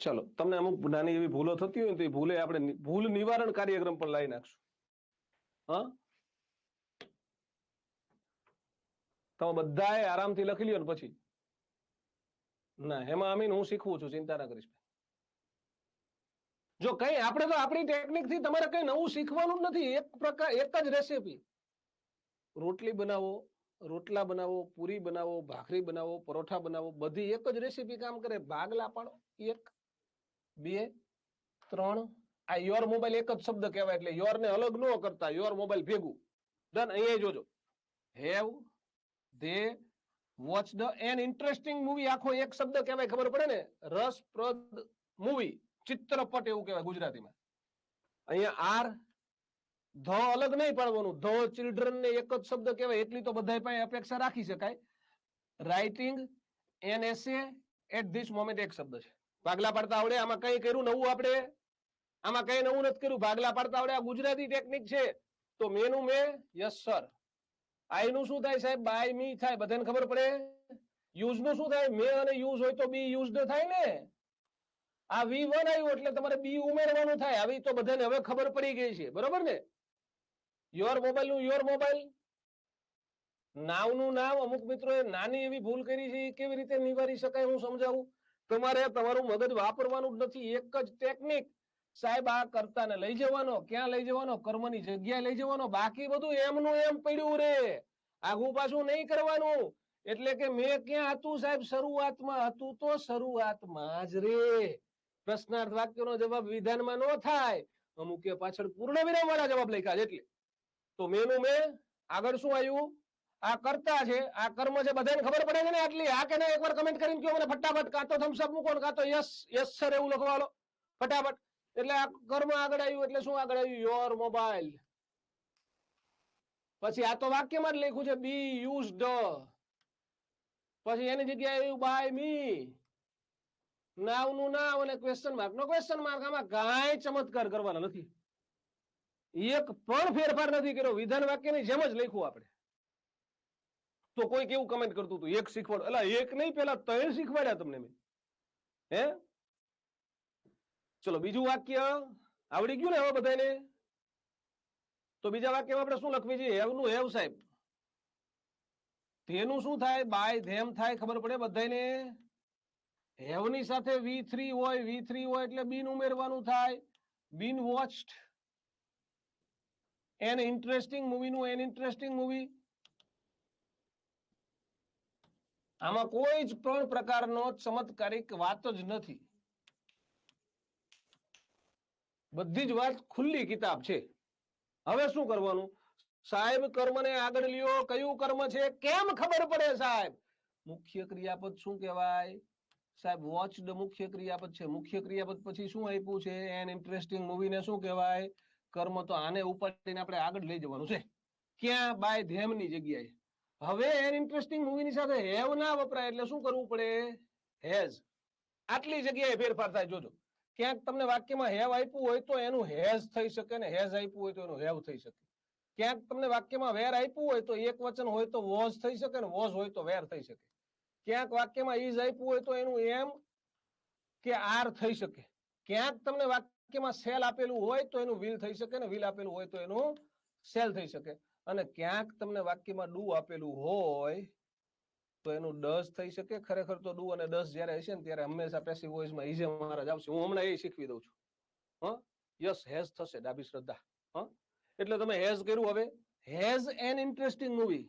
ચલો તમને અમુક નાની એવી ભૂલો થતી હોય તો એ ભૂલે આપણે ભૂલ નિવારણ કાર્યક્રમ પણ લાવી નાખશું. હા, તમે બધાએ આરામથી લખી લ્યો ને પછી. ના એમાં અમીન હું શીખવું છું, ચિંતા ના કરીશ. જો કઈ આપણે તો આપણી ટેકનિક થી તમારે કઈ નવું શીખવાનું નથી. એક પ્રકાર, એક જ રેસીપી. રોટલી બનાવો, રોટલા બનાવો, પૂરી બનાવો, ભાખરી બનાવો, પરોઠા બનાવો, બધી એક જ રેસીપી કામ કરે. ભાગલા પાડો, 1 2 3. આ યોર મોબાઈલ એક જ શબ્દ કહેવાય, એટલે યોર ને અલગ ન કરતા, યોર મોબાઈલ ભેગું. ડન. અહીંયા જોજો, have they watched an interesting movie, આખો એક શબ્દ કહેવાય, ખબર પડે ને? રસપ્રદ મૂવી, ચિત્રપટ એવું કહેવાય ગુજરાતીમાં. અહીંયા આર, ધ અલગ નહીં પાડવાનું. ધ ચિલ્ડ્રન ને એક જ શબ્દ કહેવાય, એટલી તો બધા પાસે અપેક્ષા રાખી શકાય. Writing an essay at this moment એક શબ્દ છે. ભાગલા પાડતા આવડે? આમાં કઈ કર્યું નવું આપણે? આમાં કઈ નવું નથી કર્યું. ભાગલા પાડતા આવડે, આ ગુજરાતી ટેકનિક છે. તો મેનું મે, યસ સર. આઈ નું શું થાય સાહેબ? બાય મી થાય, બધાને ખબર પડે. યુઝ નું શું થાય? મે અને યુઝ હોય તો બી યુઝડ થાય ને. આ V1 આવ્યું એટલે તમારે બી ઉમેરવાનું થાય. આવી તો બધાને હવે ખબર પડી ગઈ છે. બરોબર ને? યોર મોબાઈલ નું યોર મોબાઈલ, નાવ નું નામ. અમુક મિત્રોએ નાની એવી ભૂલ કરી છે, કેવી રીતે નિવારી શકાય હું સમજાવું. તમારે તમારું મગજ વાપરવાનું જ નથી. એક જ ટેકનિક સાહેબ, આ કર્તાને લઈ જવાનો. ક્યાં લઈ જવાનો? કર્મની જગ્યાએ લઈ જવાનો. બાકી બધું એમનું એમ પડ્યું રે, આગું પાછું નહીં કરવાનું. એટલે કે મેં ક્યાં હતું સાહેબ? શરૂઆતમાં હતું તો શરૂઆતમાં જ રે. પ્રશ્નાર્થ વાક્યનો જવાબ વિધાનમાં ન થાય. અમુકે પાછળ પૂર્ણ વિરામ વાળા જવાબ લખ્યા છે એટલે તો મેનું મેં આગળ શું આવ્યું આ કર્તા છે આ કર્મ છે બધાને ખબર પડે છે ને આટલી આ કે ના એકવાર કમેન્ટ કરીને કહો મને ફટાફટ કાં તો થમ્સ અપ મૂકો ને કાં તો યસ યસ સર એવું લખવાલો ફટાફટ એટલે આ કર્મ આગળ આવ્યું એટલે શું આગળ આવ્યું યોર મોબાઈલ પછી આ તો વાક્યમાં જ લખ્યું છે બી યુઝડ પછી એની જગ્યાએ આવ્યું બાય મી નાવ નું નાવ અને ક્વેશ્ચન માર્ક નો ક્વેશ્ચન માર્ક આમાં કાંઈ ચમત્કાર કરવાના નથી એક પણ ફેરફાર નથી કર્યો વિધાન વાક્યની જેમ જ લખ્યું આપણે તો કોઈ કેવું કમેન્ટ કરતું હતું એક શીખવાડ એટલે એક નહીં પેલા 3 શીખવાડ્યા તમને મેં હે ચલો બીજું વાક્ય આવડી ગયું ને હવે બધાને તો બીજા વાક્યમાં આપણે શું લખવી છે હેવ નું હેવ સાહેબ તેનું શું થાય બાય ધેમ થાય ખબર પડે બધાને હેવ ની સાથે V3 હોય એટલે બીન ઉમેરવાનું થાય બીન વોચ્ડ એન ઇન્ટરેસ્ટિંગ મૂવી નું એન ઇન્ટરેસ્ટિંગ મૂવી આમાં કોઈ જ પણ પ્રકારનો ચમત્કારિક વાત જ નથી બધી જ વાત ખુલ્લી કિતાબ છે હવે શું કરવાનું સાહેબ કર્મને આગળ લ્યો કયું કર્મ છે કેમ ખબર પડે સાહેબ મુખ્ય ક્રિયાપદ શું કહેવાય સાહેબ વોચડ મુખ્ય ક્રિયાપદ છે મુખ્ય ક્રિયાપદ પછી શું આપ્યું છે એન ઇન્ટરેસ્ટિંગ મૂવી ને શું કહેવાય કર્મ તો આને ઉપાડીને આપણે આગળ લઈ જવાનું છે ક્યાં બાય ધેમ ની જગ્યાએ હવે એન ઇન્ટરેસ્ટિંગ મૂવી ની સાથે હેવ ના વપરાય એટલે શું કરવું પડે હેઝ આટલી જગ્યાએ ફેરફાર થાય જોજો ક્યાંક તમને વાક્યમાં હેવ આપ્યું હોય તો એનું હેઝ થઈ શકે ને હેઝ આપ્યું હોય તો એનું હેવ થઈ શકે ક્યાંક તમને વાક્યમાં વેર આપ્યું હોય તો એક વચન હોય તો વોઝ થઈ શકે ને વોઝ હોય તો વેર થઈ શકે ક્યાંક વાક્યમાં ઇઝ આપ્યું હોય તો એનું એમ કે આર થઈ શકે ક્યાંક તમને વાક્યમાં સેલ આપેલું હોય તો એનું વિલ થઈ શકે ને વિલ આપેલું હોય તો એનું સેલ થઈ શકે અને ક્યાંક તમને વાક્યમાં ડુ આપેલું હોય તો એનું ડઝ થઈ શકે ખરેખર તો ડુ અને ડઝ જ્યારે હશે ને ત્યારે હંમેશા પેસિવ વોઇસમાં ઇઝ મારા જ આવશે હું હમણાં એ શીખવી દઉં છું યસ હેઝ થશે ડાબી શ્રદ્ધા એટલે તમે હેઝ કર્યું હવે હેઝ એન ઇન્ટરેસ્ટિંગ મૂવી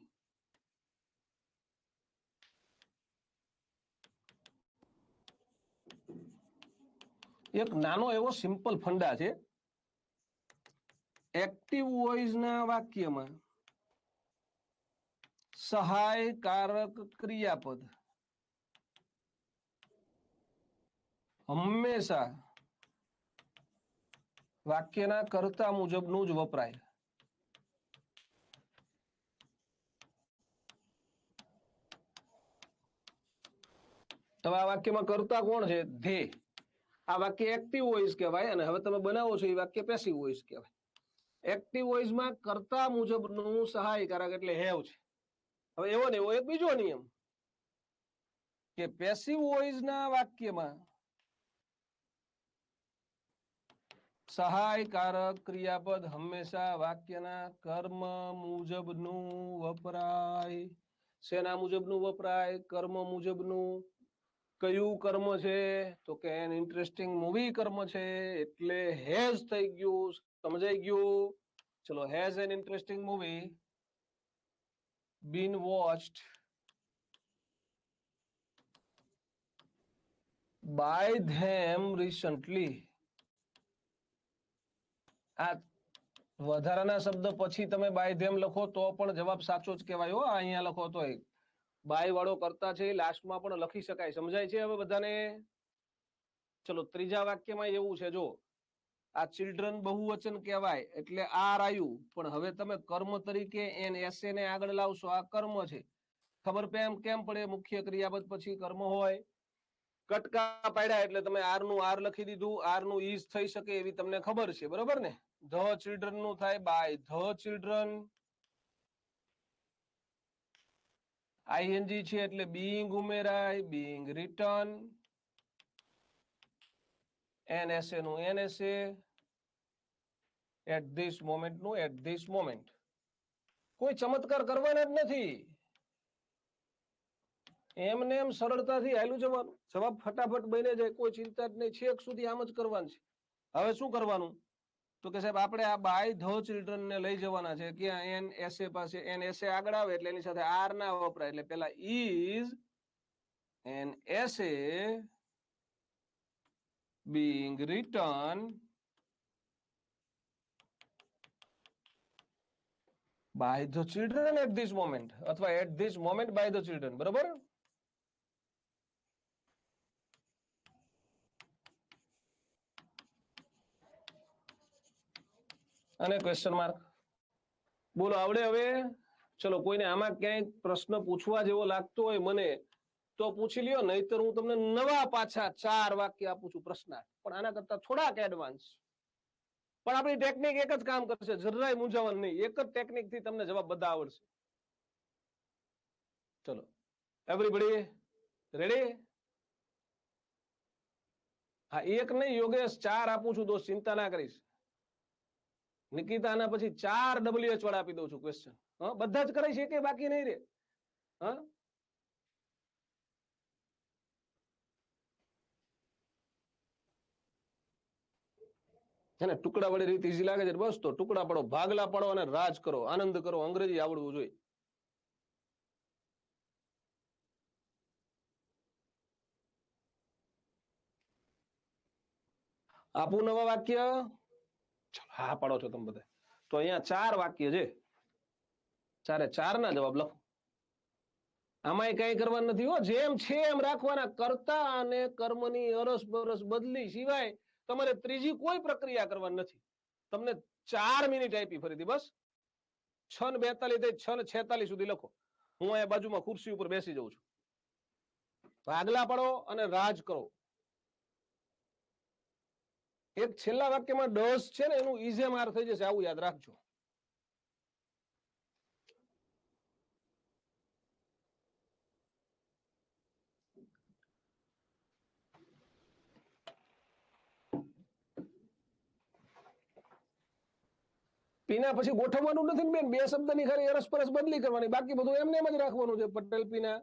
એક નાનો એવો સિમ્પલ ફંડા છે એક્ટિવ વોઇસ ના વાક્યમાં સહાયકારક ક્રિયાપદ હંમેશા વાક્યના કર્તા મુજબનું જ વપરાય હવે આ વાક્યમાં કર્તા કોણ છે ધે આ વાક્ય એક્ટિવ વોઇસ કહેવાય અને હવે તમે બનાવો છો એ વાક્ય પેસિવ વોઇસ કહેવાય એક્ટિવ વોઇસમાં કર્તા મુજબનું સહાયકારક એટલે હેવ છે હવે એવો ને એવો એક બીજો નિયમ કે પેસિવ વોઇસના વાક્યમાં સહાયકારક ક્રિયાપદ હંમેશા વાક્યના કર્મ મુજબનું વપરાય શેના મુજબનું વપરાય કર્મ મુજબનું કયું કર્મ છે તો કે એન ઇન્ટરેસ્ટિંગ મૂવી કર્મ છે એટલે હેઝ થઈ ગયું સમજાઈ ગયું ચલો has an interesting movie been watched by them recently આ વધારાના શબ્દ પછી તમે બાય ધેમ લખો તો પણ જવાબ સાચો જ કહેવાય હો અહીંયા લખો તો બાય વાળો કરતા છે લાસ્ટમાં પણ લખી શકાય સમજાય છે હવે બધાને ચલો ત્રીજા વાક્યમાં એવું છે જો આ ચિલ્ડ્રન બહુવચન કહેવાય એટલે આર આવ્યું પણ હવે તમે કર્મ તરીકે એન એસે ને આગળ લાવશો આ કર્મ છે ખબર કેમ પડે મુખ્ય ક્રિયાપદ પછી કર્મ હોય કટકા પાડ્યા એટલે તમે આર નું આર લખી દીધું આર નું ઇઝ થઈ શકે એવી તમને ખબર છે બરોબર ને ધ ચિલ્ડ્રન નું થાય બાય ધ ચિલ્ડ્રન આઈએનજી છે એટલે બીઇંગ ઉમેરાય બીઇંગ રિટર્ન એનએસએ નું એનએસએ એટ ધીસ મોમેન્ટ નું એટ ધીસ મોમેન્ટ કોઈ ચમત્કાર કરવાના જ નથી એમને એમ સરળતાથી હાલ્યું જવાનું જવાબ ફટાફટ બની જાય કોઈ ચિંતા જ નહીં છેક સુધી આમ જ કરવાનું છે હવે શું કરવાનું તો કે સાહેબ આપણે આ બાય ધ ચિલ્ડ્રન ને લઈ જવાના છે ક્યાં એન એસએ પાસે એન એસએ આગળ આવે એટલે એની સાથે આર ના વપરાય એટલે પેલા is an essay being written by the children at this moment અથવા at this moment by the children, બરોબર. અને ક્વેશ્ચન માર્ક. બોલો આવડે હવે? ચલો કોઈને આમાં ક્યાંય પ્રશ્ન પૂછવા જેવો લાગતો હોય મને તો પૂછી લ્યો, નહીતર હું તમને નવા પાછા 4 વાક્ય આપું છું પ્રશ્નાર્થ, પણ આના કરતા થોડાક એડવાન્સ. પણ આપણી ટેકનિક એક જ કામ કરશે, જરાય મૂંઝાવણ નહીં, એક જ ટેકનિક થી તમને જવાબ બધા આવડશે. ચલો એવરીબડી રેડી? હા એક નહીં યોગેશ, 4 આપું છું દોસ્ત, ચિંતા ના કરીશ. નિકિતા આના પછી 4 WH વાળા આપી દઉં છું ક્વેશ્ચન. હા બધા જ કરાય છે કે બાકી નહીં રે? હા ટુકડા વાળી રીત ઈઝી લાગે છે બસ, તો ટુકડા પડો, ભાગલા પડો અને રાજ કરો, આનંદ કરો, અંગ્રેજી આવડવું જોઈએ. આપું નવા વાક્ય? હા પાડો છો તમે બધા. તો અહીંયા 4 વાક્ય છે, 4 ના જવાબ લખો. આમાં કઈ કરવાનું નથી હો, જેમ છે એમ રાખવાના. કર્તા અને કર્મની અરસપરસ બદલી સિવાય તમારે ત્રીજી કોઈ પ્રક્રિયા કરવાની નથી. તમને 4 મિનિટ આપી ફરીથી, બસ 6:42 થી 6:46 સુધી લખો. હું અહીંયા બાજુમાં ખુરશી ઉપર બેસી જાઉં છું. ભાગલા પડો અને રાજ કરો. એક છેલ્લા વાક્યમાં ડસ છે ને એનું ઈઝે માર થઈ જશે, આવું યાદ રાખજો. પીના પછી ગોઠવવાનું નથી ને બેન, 2 શબ્દની ખાલી અરસપરસ બદલી કરવાની, બાકી બધું એમને એમ જ રાખવાનું છે. પટેલ પીના.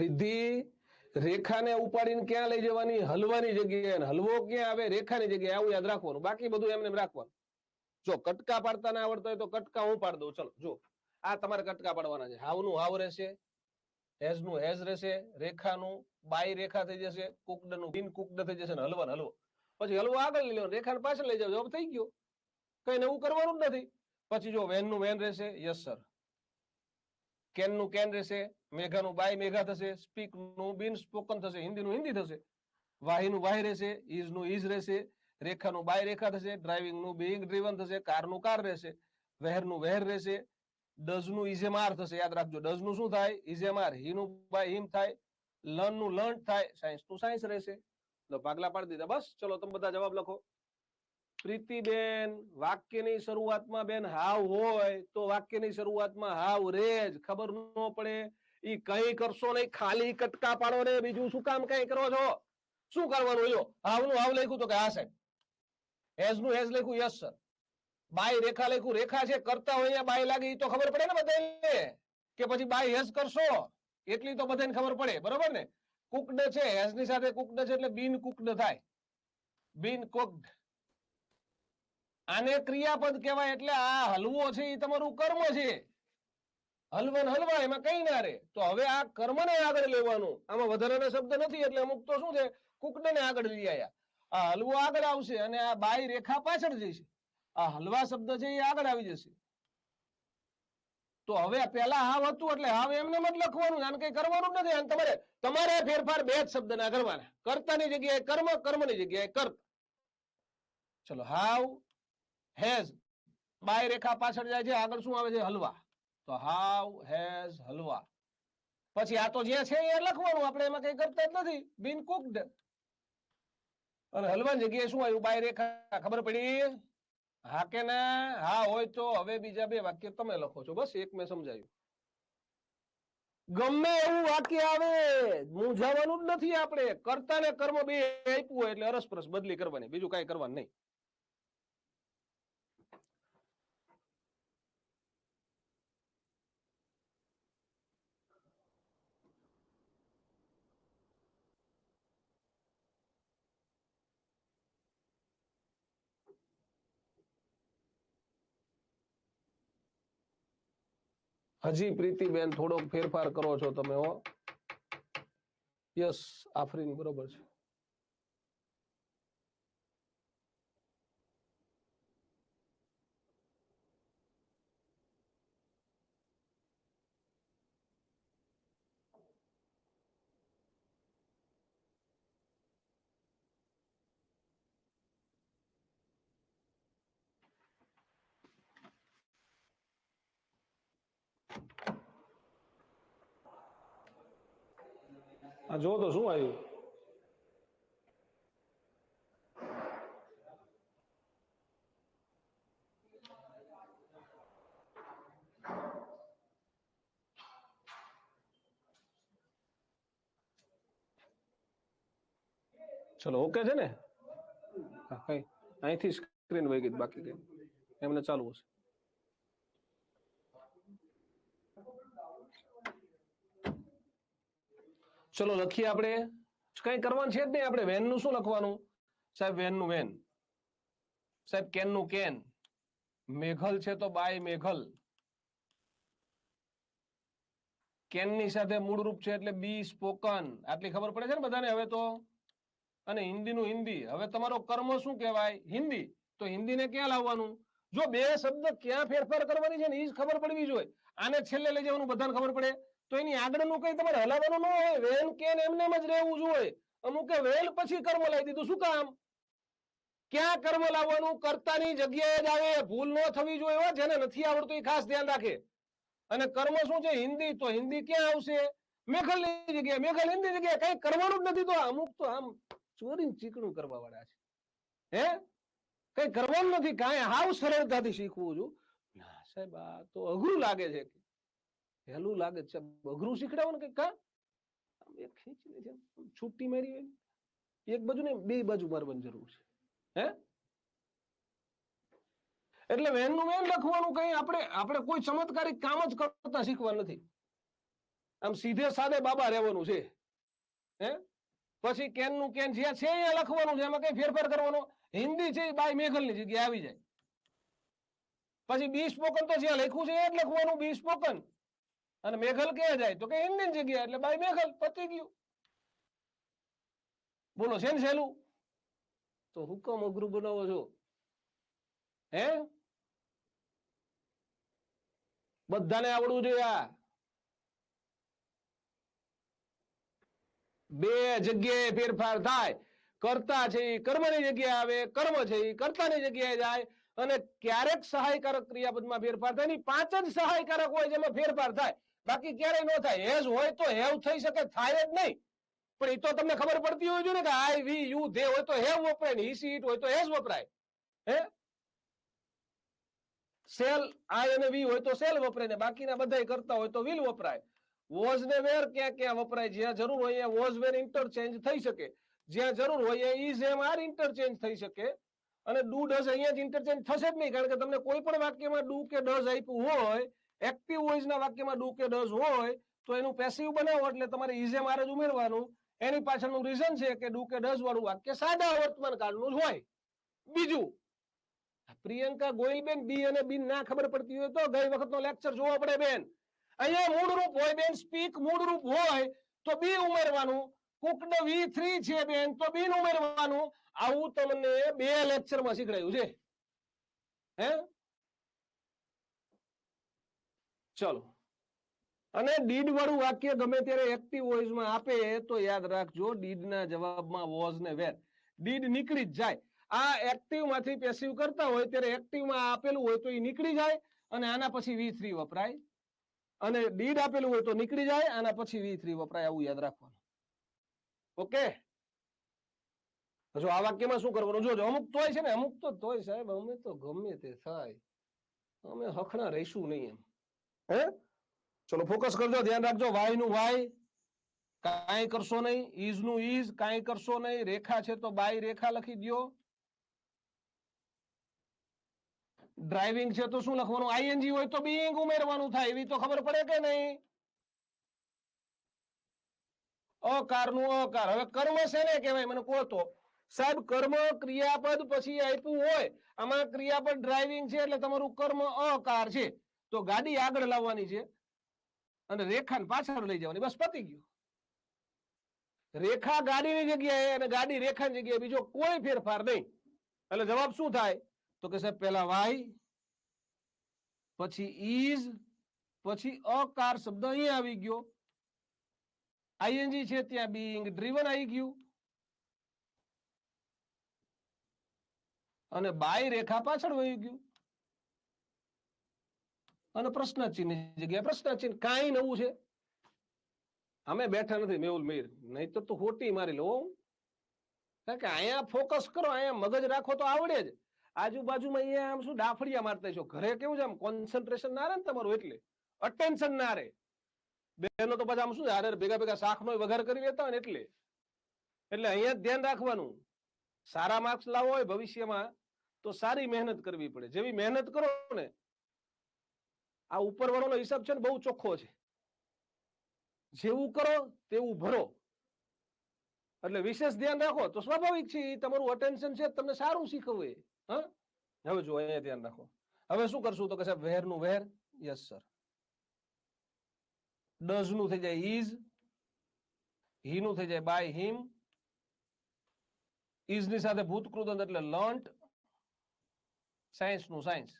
રિદ્ધિ રેખાને ઉપાડીને ક્યાં લઈ જવાની? હલવાની જગ્યાએ. હલવો ક્યાં આવે? રેખાની જગ્યાએ. આવું યાદ રાખવાનું, બાકી બધું એમને રાખવાનું. જો કટકા પાડતા ના આવડતા હોય તો કટકા હું પાડી દઉં. ચલો જો આ તમારે કટકા પાડવાના છે. હાવનું હાવ રહેશે, હેઝ નું હેઝ રહેશે, રેખાનું બાય રેખા થઈ જશે, કુકડ નું બિન કુકડ થઈ જશે, હલવાનો હલવો. પછી હલવો આગળ લઈ લેવાનો, રેખાને પાછળ લઈ જાવ, જવાબ થઈ ગયો. કઈ નવું કરવાનું જ નથી. પછી જો વેન નું વેન રહેશે, યસ સર. કેન નું કેન રહેશે, મેઘા નું બાય મેઘા થશે, સ્પીક નું બિન સ્પોકન થશે, હિન્દી નું હિન્દી થશે. વાહી નું વાહી રહેશે, ઇઝ નું ઇઝ રહેશે, રેખાનું બાય રેખા થશે, ડ્રાઇવિંગ નું બીઇંગ ડ્રીવન થશે, કાર નું કાર રહેશે, વહેર નું વહેર રહેશે, ડઝ નું ઇઝ એમ આર થશે. યાદ રાખજો, ડઝ નું શું થાય? Is M R. હી નું બાય હિમ થાય, લર્ન નું લર્ન થાય, સાયન્સ નું સાયન્સ રહેશે. તો ભાગલા પાડી દીધા, બસ. ચલો તમે બધા જવાબ લખો. પ્રીતિબેન વાક્યની શરૂઆતમાં બેન હાવ હોય તો વાક્યની શરૂઆતમાં હાવ રેજ. ખબર ન પડે ઈ કઈ કરશો નહીં, ખાલી કટકા પાડો ને. બીજું શું કામ કઈ કરો છો? શું કરવાનું? જો હાવનું હાવ લખ્યું તો કે હા સાહેબ, હેઝ નું હેઝ લખ્યું, યસ સર. બાય રેખા લખ્યું, રેખા છે, કરતા હોય અહીંયા બાય લાગે તો ખબર પડે ને બધાને, કે પછી બાય હેઝ કરશો એટલી તો બધાને ખબર પડે, બરોબર ને? કુકડ છે, હેઝ ની સાથે કુકડ છે એટલે બિન કુકડ થાય, બિન કુકડ. આને ક્રિયાપદ કહેવાય. એટલે આ હલવો છે એ તમારું કર્મ છે. હલવન હલવા, એમાં કઈ ના રે. તો હવે આ કર્મને આગળ લેવાનું. આમાં વધારાના શબ્દ નથી એટલે અમુક તો શું છે, કુકડને આગળ લઈ આયા. આ હલવો આગળ આવશે અને આ બાય રેખા પાછળ જશે. આ હલવા શબ્દ છે એ આગળ આવી જશે. તો હવે પેલા હાવ હતું એટલે હાવ એમને જ લખવાનું, આને કઈ કરવાનું જ નથી. આને તમારે ફેરફાર 2 જ શબ્દના કરવાના, કર્તાની જગ્યાએ કર્મ, કર્મની જગ્યાએ કર્ત. ચલો હાવ હેઝ બાય રેખા પાછળ જાય છે, આગળ શું આવે છે? હલવા. તો હાવ હેઝ હલવા. પછી આ તો જે છે એ લખવાનું, આપણે એમાં કઈ કરતા જ નથી. બિન કુકડ અને હલવાની જગ્યાએ શું આવ્યું? બાય રેખા. ખબર પડી? હા કે ના? હા હોય તો હવે બીજા 2 વાક્ય તમે લખો છો, બસ. એક મેં સમજાયું. ગમે એવું વાક્ય આવે, મૂંઝાવાનું જ નથી. આપણે કર્તા ને કર્મ 2 આપ્યું હોય એટલે અરસપરસ બદલી કરવાની, બીજું કઈ કરવાનું નહીં. હજી પ્રીતિબેન થોડોક ફેરફાર કરો છો તમે, હો. યસ આફરીન બરોબર છે. આ જો તો શું આવ્યું? ચલો ઓકે છે ને? હા કઈ અહીંથી સ્ક્રીન વહી ગઈ બાકી કઈ એમને ચાલુ હશે. ચલો લખીએ આપણે. કઈ કરવાનું છે જ નહીં આપણે. વેન નું શું લખવાનું સાહેબ? વેન નું વેન. સાહેબ કેન નું કેન. મેઘલ છે તો બાય મેઘલ. કેન ની સાથે મૂળ રૂપ છે એટલે બી સ્પોકન. આટલી ખબર પડે છે ને બધાને હવે તો? અને હિન્દી નું હિન્દી. હવે તમારો કર્મ શું કહેવાય? હિન્દી. તો હિન્દીને ક્યાં લાવવાનું? જો બે શબ્દ ક્યાં ફેરફાર કરવાની છે ને એ જ ખબર પડવી જોઈએ. આને છેલ્લે લઈ જવાનું બધાને ખબર પડે. તો એની આગળનું કઈ તમારે હલાવવાનું ન હોય. વેન કેન એમને જ રહેવું જોઈએ. અમુકે વેલ પછી કર્મ લાવી દીધું. શું કામ? ક્યાં કર્મ લાવવાનું? કર્તાની જગ્યાએ જ આવે. ભૂલ ન થવી જોઈએ. જેને નથી આવડતું એ ખાસ ધ્યાન રાખે. અને કર્મ શું છે? હિન્દી. તો હિન્દી ક્યાં આવશે? મેઘલ ની જગ્યાએ. મેઘલ હિન્દી જગ્યાએ. કઈ કરવાનું જ નથી. તો અમુક તો આમ ચોરી ચીકણું કરવા વાળા છે. હે કઈ કરવાનું નથી. કાંઈ હાવ સરળતાથી શીખવું છું. ના સાહેબ આ તો અઘરું લાગે છે. હેલું લાગે છે. અઘરું શીખડાવો ને કઈ કા એક ખેંચીને છે છૂટી મારી એક બાજુ ને બે બાજુ મારવાની જરૂર છે. હે એટલે વેન નું વેન લખવાનું. કઈ આપણે કોઈ ચમત્કારિક કામ જ કરતા શીખવા નથી. આમ સીધે સાદે બાબા રહેવાનું છે. હે પછી કેન નું કેન જ્યાં છે અહીંયા લખવાનું છે. એમાં કઈ ફેરફાર કરવાનો. હિન્દી છે બાય મેઘલ ની જગ્યાએ આવી જાય. પછી બી સ્પોકન તો જ્યાં લખ્યું છે એ જ લખવાનું. બી સ્પોકન. અને મેઘલ ક્યાં જાય? તો કે હિન્દી ની જગ્યાએ એટલે બાય મેઘલ. પતી ગયું. બોલો છે ને સહેલું? તો હુકમ અઘરું બનાવો છો? હે બધાને આવડવું જોઈએ. આ બે જગ્યાએ ફેરફાર થાય. કર્તા છે એ કર્મની જગ્યાએ આવે. કર્મ છે એ કર્તાની જગ્યાએ જાય. અને ક્યારેક સહાયકારક ક્રિયાપદમાં ફેરફાર થાય. એની 5 જ સહાયકારક હોય જેમાં ફેરફાર થાય. બાકી ક્યારેય ન થાય. હેઝ હોય તો હેવ થઈ શકે. થાય જ નહીં. પણ એ તો તમને ખબર પડતી હોય ને કે આઈ વી યુ ધે હોય તો હેવ વપરાય ને હી સી ઇટ હોય તો હેઝ વપરાય. હે સેલ આઈ અને વી હોય તો સેલ વપરાય ને બાકીના બધા કરતા હોય તો વિલ વપરાય. વોઝ ને વેર ક્યાં ક્યાં વપરાય? જ્યાં જરૂર હોય ત્યાં વોઝ વેર ઇન્ટરચેન્જ થઈ શકે. જ્યાં જરૂર હોય ઇઝ એમ આર ઇન્ટરચેન્જ થઈ શકે. અને ડુ ડઝ અહીંયા જ ઇન્ટરચેન્જ થશે જ નહીં. કારણ કે તમને કોઈ પણ વાક્યમાં ડુ કે ડઝ આપ્યું હોય, એક્ટિવ વોઇસ ના વાક્યમાં ડુ કે ડઝ હોય તો એનું પેસિવ બનાવો એટલે તમારે ઇઝ એમ આર જ ઉમેરવાનું. એની પાછળનું રીઝન છે કે ડુ કે ડઝ વાળું વાક્ય સાદા વર્તમાન કાળનું જ હોય. બીજું પ્રિયંકા ગોયલબેન બી અને બી ના ખબર પડતી હોય તો ગઈ વખતનો લેક્ચર જોવો પડે બેન. અહીંયા મૂળરૂપ હોય બેન. સ્પીક મૂળરૂપ હોય તો બી ઉમેરવાનું. કુકડ V3 છે બેન તો બી ઉમેરવાનું. આવું તમને 2 લેક્ચરમાં શીખડાયું છે. હે ચલો. અને ડીડ વાળું વાક્ય ગમે ત્યારે એક્ટિવ વોઇસમાં આપે તો યાદ રાખજો ડીડ ના જવાબમાં વોઝ ને વેર. ડીડ નીકળી જ જાય. આ એક્ટિવ માંથી પેસિવ કરતા હોય ત્યારે એક્ટિવમાં આપેલું હોય તો એ નીકળી જાય અને આના પછી V3 વપરાય. અને ડીડ આપેલું હોય તો નીકળી જાય, આના પછી V3 વપરાય. આવું યાદ રાખવાનું. ઓકે. જો આ વાક્યમાં શું કરવાનું જોજો. અમુક તોય છે ને અમુક તો તોય સાહેબ અમે તો ગમે તે થાય અમે હખણા રહીશું નહીં એમ. હે ચલો ફોકસ કરજો. ધ્યાન રાખજો. વાય નું વાય કાંઈ કરશો નહીં. ઇઝ નું ઇઝ કાંઈ કરશો નહીં. રેખા છે તો બાય રેખા લખી દો. ડ્રાઇવિંગ છે તો શું લખવાનું? આઈએનજી હોય તો બીઇંગ ઉમેરવાનું થાય. એવી તો ખબર પડે કે નહીં? અકાર નું અકાર. હવે કર્મ શેને કહેવાય મને કહો તો? સાહેબ કર્મ ક્રિયાપદ પછી આપ્યું હોય. આમાં ક્રિયાપદ ડ્રાઇવિંગ છે એટલે તમારું કર્મ અકાર છે. તો ગાડી આગળ લાવવાની છે અને રેખાને પાછળ લઈ જવાની. બસ પતી ગયું. રેખા ગાડીની જગ્યાએ અને ગાડી રેખાની જગ્યાએ બીજો કોઈ ફેરફાર નહીં. એટલે જવાબ શું થાય? તો કે સાહેબ પહેલા વાય, પછી ઇઝ, પછી અકાર શબ્દ અહીંયા આવી ગયો, આઈએનજી છે ત્યાં બીઇંગ ડ્રીવન આવી ગયું, અને બાય રેખા પાછળ વહી ગયું, અને પ્રશ્ન ચિહ્ન જગ્યાએ પ્રશ્ન ચિહ્ન. કાંઈ નવું છે અમે બેઠા નથી મેહુલ મીર, નહીં તો હોટી મારી લો. કારણ કે અહીંયા ફોકસ કરો, અહીંયા મગજ રાખો તો આવડે જ. આજુબાજુમાં અહીંયા આમ શું ડાફડિયા મારતા છો. ઘરે કેવું છે આમ કોન્સન્ટ્રેશન ના રહે ને તમારું, એટલે અટેન્શન ના રહે. બેનો તો પછી આમ શું હારે ભેગા ભેગા શાકનો વઘાર કરી લેતા હોય ને, એટલે અહીંયા જ ધ્યાન રાખવાનું. સારા માર્ક્સ લાવવો હોય ભવિષ્યમાં તો સારી મહેનત કરવી પડે. જેવી મહેનત કરો ને, આ ઉપરવાળાનો હિસાબ છે ને બહુ ચોખ્ખો છે. જેવું કરો તેવું ભરો. એટલે વિશેષ ધ્યાન રાખો તો સ્વાભાવિક છે તમારું અટેન્શન છે તમને સારું શીખવે. હા, હવે જો અહીંયા ધ્યાન રાખો. હવે શું કરશું? તો કે સાહેબ વેર નું વેર, યસ સર. ડઝ નું થઈ જાય ઇઝ, હી નું થઈ જાય બાય હિમ, ઇઝ ની સાથે ભૂતકૃદંત એટલે લર્ન્ટ, સાયન્સ નું સાયન્સ.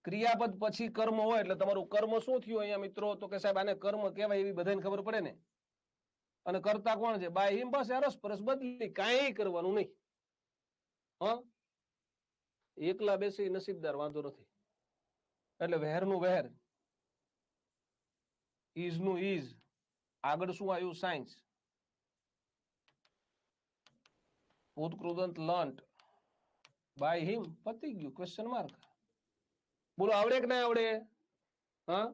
ક્રિયાપદ પછી કર્મ હોય એટલે તમારું કર્મ શું થયું અહીંયા મિત્રો? તો કે સાહેબ આને કર્મ કહેવાય એવી બધાને ખબર પડે ને. અને કરતા કોણ છે? બાય હિમ. બસ અરસ પરસ બદલી, કાંઈ કરવાનું નહીં. હા, એકલા બેસી નસીબદાર, વાંધો નથી. એટલે વેર નું વેર, ઇઝ નું ઇઝ, આગળ શું આવ્યું? સાયન્સ. ભૂતકૃદંત લર્ન્ટ, બાય હિમ, પતી ગયું. Question mark. બોલો આવડે કે ના આવડે? હા,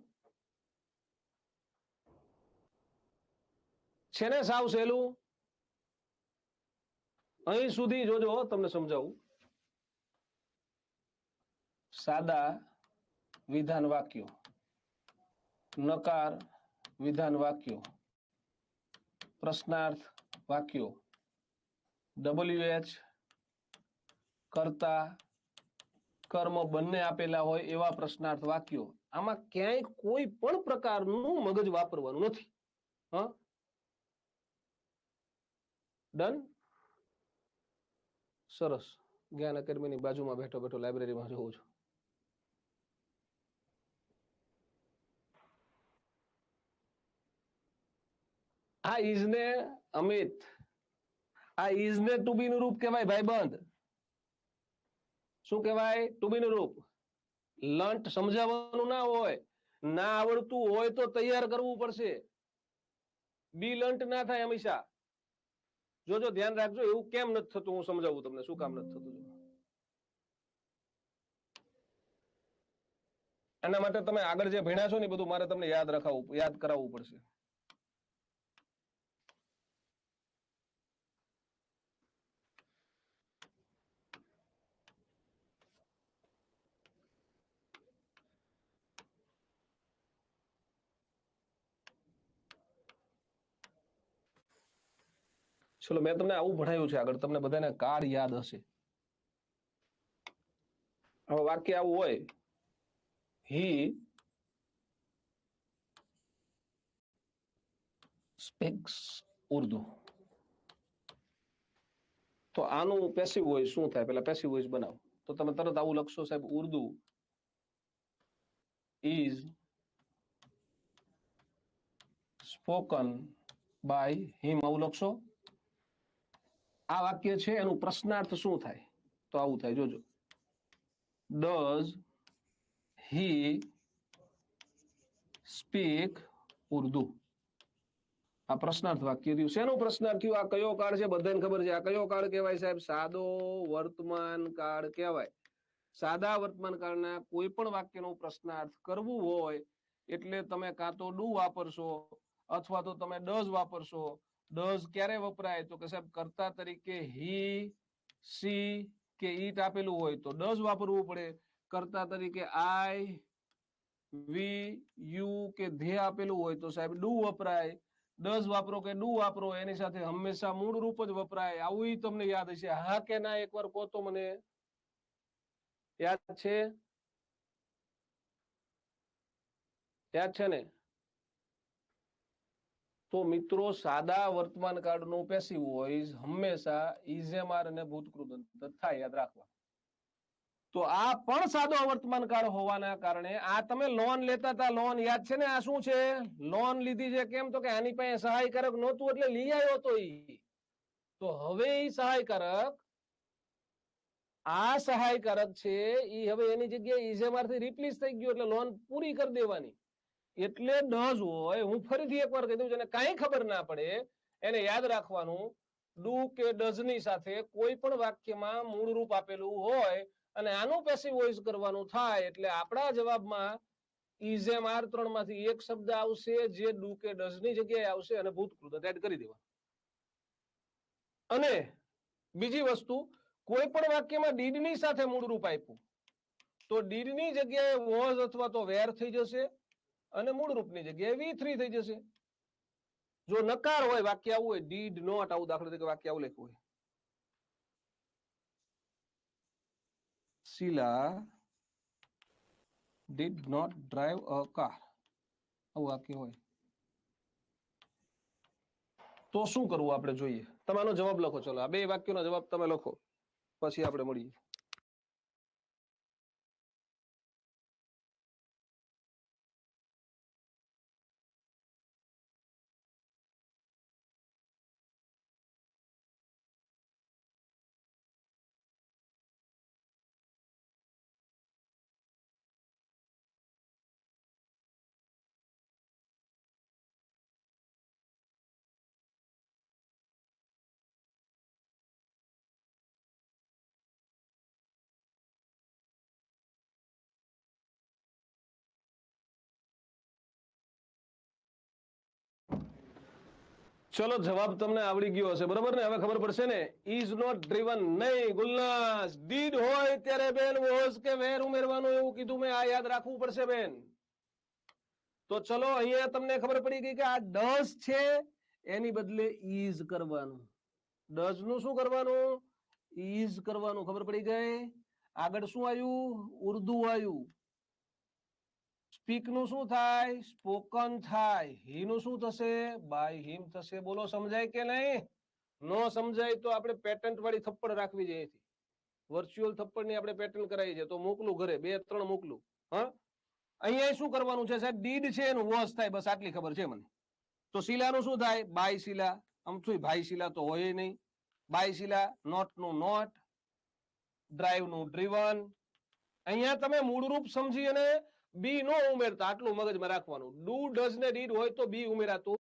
છે ને સાવ સહેલું. અહીં સુધી જોજો તમને સમજાવું. સાદા વિધાન વાક્યો, નકાર વિધાન વાક્યો, પ્રશ્નાર્થ વાક્યો, WH કરતા કર્મ બંને આપેલા હોય એવા પ્રશ્નાર્થ વાક્યો. આમાં ક્યાંય કોઈ પણ પ્રકારનું મગજ વાપરવાનું નથી. હા, ડન. સરસ. જ્ઞાન એકેડમીની બાજુમાં બેઠો બેઠો લાઇબ્રેરીમાં જોઉં છું. આ ઇઝ ને અમિત, આ ઇઝ ને ટુ બી નું રૂપ કહેવાય ભાઈબંધ. શું કહેવાય? ટુ બી નું રૂપ. લંટ સમજાવવાનું ના હોય, ના આવડતું હોય તો તૈયાર કરવું પડશે. બી લંટ ના થાય હંમેશા. જોજો ધ્યાન રાખજો. એવું કેમ નથી થતું હું સમજાવું તમને શું કામ નથી થતું. એના માટે તમે આગળ જે ભણ્યા છો ને બધું મારે તમને યાદ કરાવવું પડશે. ચલો મેં તમને આવું ભણાવ્યું છે આગળ, તમને બધાને કાર્ડ યાદ હશે. હવે વાક્ય આવું હોય, હી સ્પીક્સ ઉર્દુ, તો આનું પેસિવ વોઇસ શું થાય? પેલા પેસિવ વોઇસ બનાવો. તો તમે તરત આવું લખશો સાહેબ, Urdu is spoken by him. આવું લખશો. આ વાક્ય છે એનું પ્રશ્નાર્થ શું થાય? તો આવું થાય, જોજો. Does he speak Urdu. આ પ્રશ્નાર્થ વાક્ય થયું. શેનું પ્રશ્નાર્થ થયું? આ કયો કાળ છે? બધાને ખબર છે. આ કયો કાળ કહેવાય સાહેબ? સાદો વર્તમાન કાળ કહેવાય. સાદા વર્તમાન કાળના કોઈ પણ વાક્યનો પ્રશ્નાર્થ કરવું હોય એટલે તમે કાં તો ડુ વાપરશો અથવા તો તમે ડઝ વાપરશો. ડઝ ક્યારે વપરાય? તો કે સાહેબ કર્તા તરીકે હી, સી કે ઈટ આપેલું હોય તો ડઝ વાપરવું પડે. કર્તા તરીકે આઈ, વી, યુ કે ધે આપેલું હોય તો સાહેબ ડુ વપરાય. ડઝ વાપરો કે ડુ વાપરો, એની સાથે હંમેશા મૂળ રૂપ જ વપરાય. આવું તમને યાદ હશે. હા કે ના એકવાર કહો તો મને. યાદ છે? યાદ છે ને? તો મિત્રો સાદા વર્તમાન કાળનું પેસિવ વોઇસ હંમેશા ઇઝેમાર અને ભૂતકૃદંત થાય, યાદ રાખવા. તો આ પણ સાદો વર્તમાન કાળ હોવાના કારણે આ તમે લોન લેતા હતા, લોન યાદ છે ને, આ શું છે? લોન લીધી છે. કેમ? તો કે આની પાસે સહાયકારક નહોતું એટલે લઈ આવ્યો તો ઈ. તો હવે ઈ સહાયકારક, આ સહાયકારક છે ઈ હવે એની જગ્યાએ ઇઝેમાર થી રિપ્લેસ થઈ ગયો એટલે લોન પૂરી કરી દેવાની. એટલે ડઝ હોય, હું ફરીથી એકવાર કહી દઉં, જેને કાંઈ ખબર ના પડે એને યાદ રાખવાનું, ડુ કે ડઝ ની સાથે કોઈ પણ વાક્યમાં મૂળ રૂપ આપેલું હોય અને આનું પેસિવ વોઇસ કરવાનું થાય એટલે આપણા જવાબમાં ઇઝેમાર ત્રણ માંથી એક શબ્દ આવશે જે ડુ કે ડઝ ની જગ્યાએ આવશે અને ભૂતકૃદંત એડ કરી દેવાનું. અને બીજી વસ્તુ, કોઈ પણ વાક્યમાં ડીડ ની સાથે મૂળ રૂપ આપ્યું તો ડીડ ની જગ્યાએ વોઝ અથવા તો વેર થઈ જશે અને મૂળ રૂપની જગ્યાએ V3 થઈ જશે. જો નકાર હોય, વાક્ય આવું હોય, ડીડ નોટ, આવું દાખલા તરીકે વાક્ય આવું લખ્યું હોય, શીલા did not drive a car, આવું વાક્ય હોય તો શું કરવું આપણે જોઈએ. તમે આનો જવાબ લખો. ચલો આ બે વાક્યોનો જવાબ તમે લખો, પછી આપણે મળીએ. ચલો જવાબ તમને આવડી ગયો હશે, બરોબર ને? હવે ખબર પડશે ને. ઇઝ નોટ ડ્રીવન નહીં, ગુલનાસ. ડીડ હોય ત્યારે બેન વોઝ કે વેર ઉમેરવાનું એવું કીધું મેં, આ યાદ રાખવું પડશે બેન. તો ચલો અહીંયા તમને ખબર પડી ગઈ કે આ ડઝ છે એની બદલે ઇઝ કરવાનું. ડઝ નું શું કરવાનું? ઇઝ કરવાનું. ખબર પડી ગઈ? આગળ શું આવ્યું? ઉર્દુ આવ્યું. સ્પીક નું શું થાય? સ્પોકન થાય. હી નું શું થશે? બાય હિમ થશે. બોલો સમજાય કે નહીં? નો સમજાય તો આપણે પેટન્ટ વાળી થપ્પડ રાખવી છે. વર્ચ્યુઅલ થપ્પડ ની આપણે પેટર્ન કરાવી છે તો મોકલું ઘરે, 2-3 મોકલું. હા, અહીંયા શું કરવાનું છે સાહેબ? ડીડ છે એનું વોઝ થાય, બસ આટલી ખબર છે મને. તો શીલાનું શું થાય? બાય શીલા. આમ શું ભાઈ શીલા તો હોય નહીં. બાય શીલા. નોટ નું નોટ, ડ્રાઈવ નું ડ્રીવન. અહીંયા તમે મૂળરૂપ સમજી અને બી નો ઉમેરતા, આટલું મગજમાં રાખવાનું. ડુ ડઝ ને ડીડ હોય તો બી ઉમેરાતું.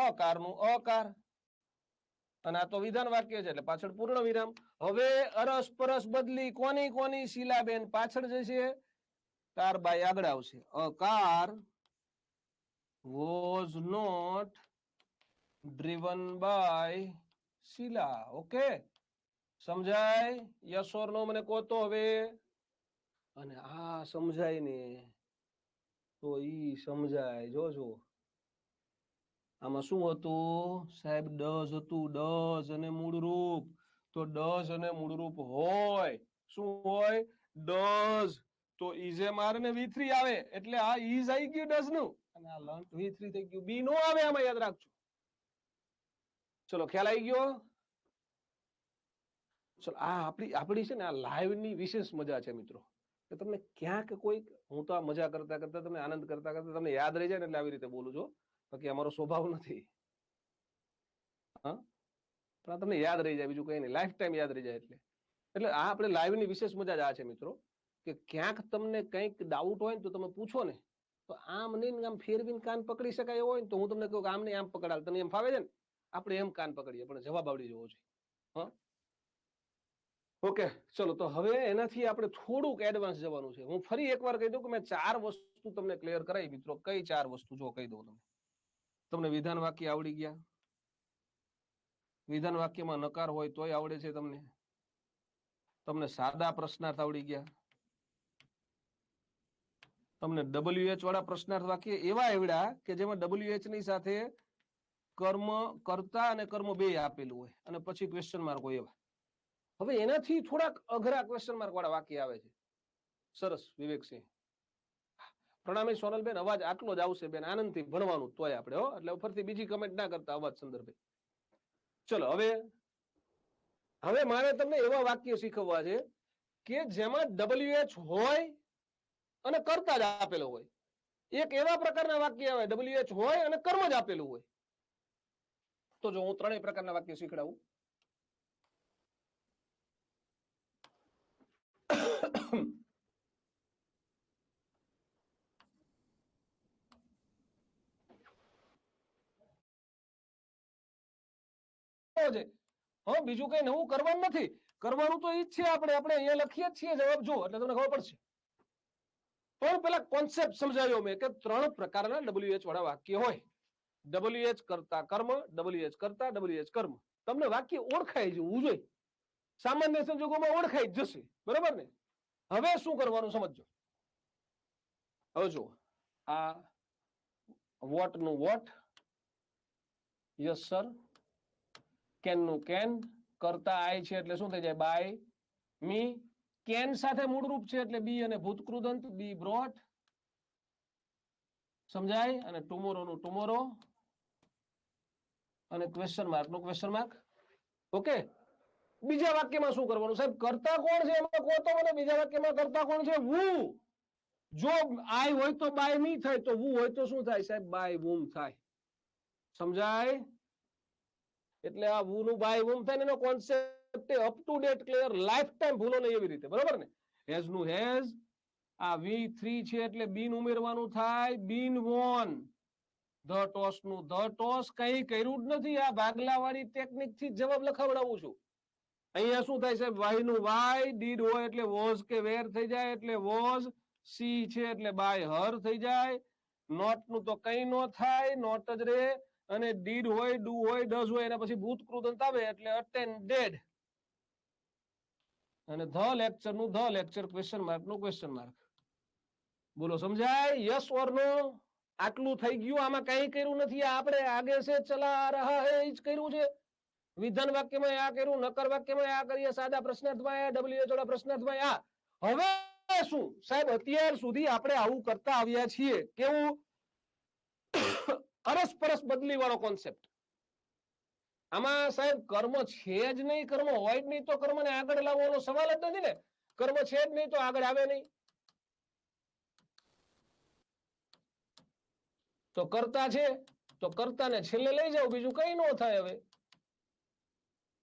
અકારનું અકાર, અને આ તો વિધાન વાક્ય છે એટલે પાછળ પૂર્ણ વિરામ. હવે અરસપરસ બદલી કોની કોની શીલાબેન પાછળ જશે, કાર બાય આગળ આવશે. A car was not driven by Sheela. Okay, સમજાય? યસ ઓર નો મને કહો તો હવે. અને આ સમજાય ને તો ઈ સમજાય. જોજો આમાં શું હતું સાહેબ, ડઝ હતું, ડઝ અને મૂળરૂપ. તો ડઝ અને મૂળરૂપ હોય, શું હોય? ડઝ. તો ઇઝેમાર ને V3 આવે એટલે આ ઇઝ આવી ગયું ડઝ નું, અને આ લર્ન્ટ V3 થઈ ગયું. બી નો આવે આમાં, યાદ રાખજો. ચલો ખ્યાલ આવી ગયો? ચલો આ આપણી છે ને આ લાઈવ ની વિશેષ મજા છે મિત્રો, કે તમને ક્યાંક કોઈ, હું તો આ મજા કરતા કરતા તમને આનંદ કરતા કરતા તમને યાદ રહી જાય ને એટલે આવી રીતે બોલું છું, બાકી અમારો સ્વભાવ નથી. હા, પણ તમને યાદ રહી જાય, બીજું કઈ નહીં, લાઈફ ટાઈમ યાદ રહી જાય. એટલે આ આપણે લાઈવ ની વિશેષ મજા જ આ છે મિત્રો, કે ક્યાંક તમને કંઈક ડાઉટ હોય ને તો તમે પૂછો ને, તો આમ નહીં આમ ફેરવીને કાન પકડી શકાય એવો હોય ને તો હું તમને કહું કે આમ નહીં આમ પકડાવ, તને એમ ફાવે છે ને, આપણે એમ કાન પકડીએ, પણ જવાબ આવડી જવો જોઈએ. હા, ઓકે. ચલો તો હવે એનાથી આપણે થોડુંક એડવાન્સ જવાનું છે. હું ફરી એકવાર કહી દઉં કે મેં 4 વસ્તુ તમને ક્લિયર કરાવી મિત્રો. કઈ 4 વસ્તુ જો કહી દઉં તમને વિધાન વાક્ય આવડી ગયા, વિધાન વાક્યમાં નકાર હોય તોય આવડે છે તમને, તમને સાદા પ્રશ્નાર્થ આવડી ગયા, તમને WH વાળા પ્રશ્નાર્થ વાક્ય એવા આવડ્યા કે જેમાં WH ની સાથે કર્મ, કર્તા અને કર્મ બે આપેલું હોય અને પછી ક્વેશ્ચન માર્ક હોય એવા. હવે એનાથી થોડાક અઘરા ક્વેશ્ચન માર્ક વાળા વાક્ય આવે છે. સરસ વિવેકસિંહ, પ્રણામી સોનલબેન, અવાજ આટલો જ આવશે બેન, આનંદથી ભણવાનું તોય આપણે હો, એટલે ફરીથી બીજી કમેન્ટ ના કરતા અવાજ સંદર્ભે. ચલો હવે મારે તમને એવા વાક્ય શીખવવા છે કે જેમાં WH હોય અને કર્તા જ આપેલો હોય. એક એવા પ્રકારના વાક્ય આવે WH હોય અને કર્મ જ આપેલું હોય. તો જો હું 3 પ્રકારના વાક્ય શીખડાવું. બીજું કઈ નવું કરવાનું નથી, કરવાનું તો ઈ જ છે. આપણે અહીંયા લખીએ જ છીએ જવાબ, જો એટલે તમને ખબર પડશે. પણ પેલા કોન્સેપ્ટ સમજાવ્યો મેં કે 3 પ્રકારના WH વાળા વાક્ય હોય. WH કરતા કર્મ, WH કરતા WH કર્મ. તમને વાક્ય ઓળખાઈ જવું જોઈએ, સામાન્ય સંજોગોમાં ઓળખાઈ જ જશે, બરાબર ને? હવે શું કરવાનું સમજો. હવે જો આ વોટ નું વોટ, યસ સર, કેન નું કેન, કરતા આય છે એટલે શું થઈ જાય? By me. કેન સાથે મૂળરૂપ છે એટલે બી અને ભૂતકૃદંત, બી બ્રોટ, સમજાય? અને ટુમોરો નું ટુમોરો, અને ક્વેશ્ચન માર્ક નું ક્વેશ્ચન માર્ક. ઓકે. બીજા વાક્યમાં શું કરવાનું સાહેબ? કરતા કોણ છે એમાં કહો તો મને. બીજા વાક્યમાં કરતા કોણ છે? વુ. જો આય હોય તો બાય મી થાય, તો વુ હોય તો શું થાય સાહેબ? બાય વુમ થાય. સમજાય? એટલે આ વુ નું બાય વુમ થાય ને એનો concept up to date clear, life time ભૂલો નહીં એવી રીતે, બરાબર ને? હેઝ નું હેઝ, આ V3 છે એટલે બીન ઉમેરવાનું થાય, બીન વોન. ધ ટોસ નું ધ ટોસ, કઈ કર્યું જ નથી, આ ભાગલા વાળી ટેકનિક થી જવાબ લખાવડાવું છું. અહીંયા શું થાય સાહેબ? વાય નું વાય, ડીડ હોય એટલે વોઝ કે વેર થઈ જાય એટલે વોઝ, સી છે એટલે બાય હર થઈ જાય, નોટ નું તો કઈ નો થાય, નોટ જ રે, અને ડીડ હોય, ડુ હોય, ડઝ હોય એના પછી ભૂતકૃદંત આવે એટલે અટેન્ડેડ. અને ધ લેક્ચર નું ધ લેક્ચર, ક્વેશ્ચન માર્ક નું ક્વેશ્ચન માર્ક. બોલો સમજાય? યસ ઓર નો? આટલું થઈ ગયું, આમાં કઈ કર્યું નથી, આપણે આગે સે ચલા રહા હે જ કર્યું છે. વિધાન વાક્યમાં આ કર્યું, નકર વાક્યમાં આ કરીએ, સાદા પ્રશ્નાર્થમાં આ, WH વાળા પ્રશ્નાર્થમાં આ. હવે શું સાહેબ? અત્યાર સુધી આપણે આવું કરતા આવ્યા છીએ. કેવું? અરસપરસ બદલી વાળો કોન્સેપ્ટ. આમાં સાહેબ કર્મ છે જ નહીં, કર્મ હોય જ નહીં તો કર્મને આગળ લાવવાનો સવાલ જ નથી ને. કર્મ છે જ નહીં તો આગળ આવે નહીં. તો કરતા છે તો કર્તાને છેલ્લે લઈ જાઓ, બીજું કઈ ન થાય. હવે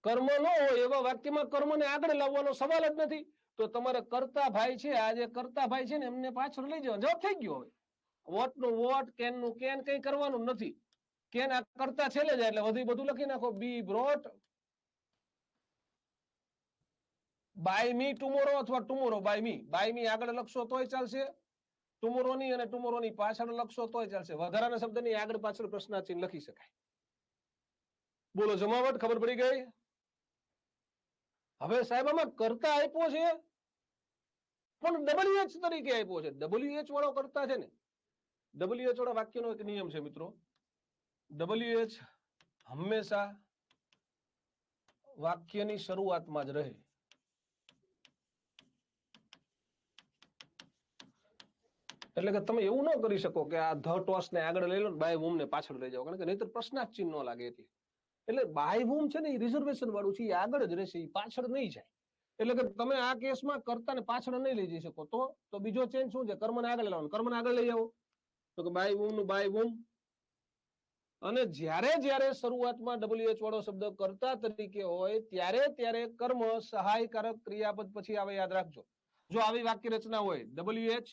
કર્મ ન હોય એવા વાક્યમાં કર્મને આગળ લાવવાનો સવાલ જ નથી. તો તમારે કરતા ભાઈ છે, આ જે કરતા ભાઈ છે ને એમને પાછળ લઈ જવા, જવાબ થઈ ગયો. હવે વોટ નું વોટ, કેન નું કેન, કઈ કરવાનું નથી. કે ના કરતા છેલ્લે જાય એટલે વધુ બધું લખી નાખો. Be brought by me tomorrow અથવા tomorrow by me. By me આગળ લખશો તોય ચાલશે, ટુમોરો ની અને ટુમોરો ની પાછળ લખશો તોય ચાલશે. વધારાના શબ્દની આગળ પાછળ પ્રશ્નાર્થ ચિહ્ન લખી શકાય. બોલો જમાવટ ખબર પડી ગઈ? હવે સાહેબ આમાં કરતા આપ્યો છે પણ WH તરીકે આપ્યો છે. WH વાળો કરતા છે ને, WH વાળા વાક્યનો એક નિયમ છે મિત્રો, WH હંમેશા વાક્યની શરૂઆતમાં જ રહે. એટલે કે તમે એવું ન કરી શકો કે આ ધ ટોસ ને આગળ લઈ લો ને બાય વુમ ને પાછળ લઈ જાઓ, કારણ કે નહીતર પ્રશ્નાર્થ ચિહ્ન ન લાગે. એટલે બાય વુમ છે ને એ રિઝર્વેશન વાળું છે, એ આગળ જ રહેશે, એ પાછળ નહીં જાય. એટલે કે તમે આ કેસમાં કરતા ને પાછળ નહીં લઈ જઈ શકો. તો બીજો ચેન્જ શું છે? કર્મને આગળ લાવવાનો, કર્મને આગળ લઈ આવો તો કે બાય વુમ નું બાય વુમ. અને જ્યારે જ્યારે શરૂઆતમાં WH વાળો શબ્દ કર્તા તરીકે હોય ત્યારે ત્યારે કર્મ સહાયકારક ક્રિયાપદ પછી આવે, યાદ રાખજો. જો આવી વાક્ય રચના હોય WH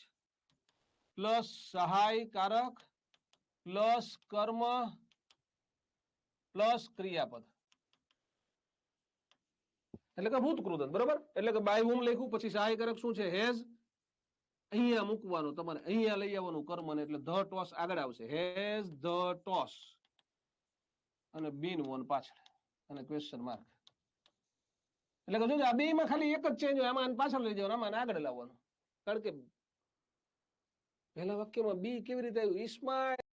પ્લસ સહાયકારક પ્લસ કર્મ પ્લસ ક્રિયાપદ, એટલે કે ભૂતકૃદંત, બરોબર. એટલે કે બાય વુમ લખ્યું, પછી સહાયકારક શું છે? હેઝ. અહીંયા મૂકવાનું તમારે, અહીંયા લઈ આવવાનું કર્મ ને, એટલે ધ ટોસ આગળ આવશે. હેઝ ધ ટોસ અને બીન વોન પાછળ અને ક્વેશ્ચન માર્ક. એટલે કે જોજો આ બે માં ખાલી એક જ ચેન્જ હોય, આમાં પાછળ લઈ જવાનું, આમાં આગળ લાવવાનું. કારણ કે પહેલા વાક્યમાં બી કેવી રીતે આવ્યું? ઇસ્માઇલ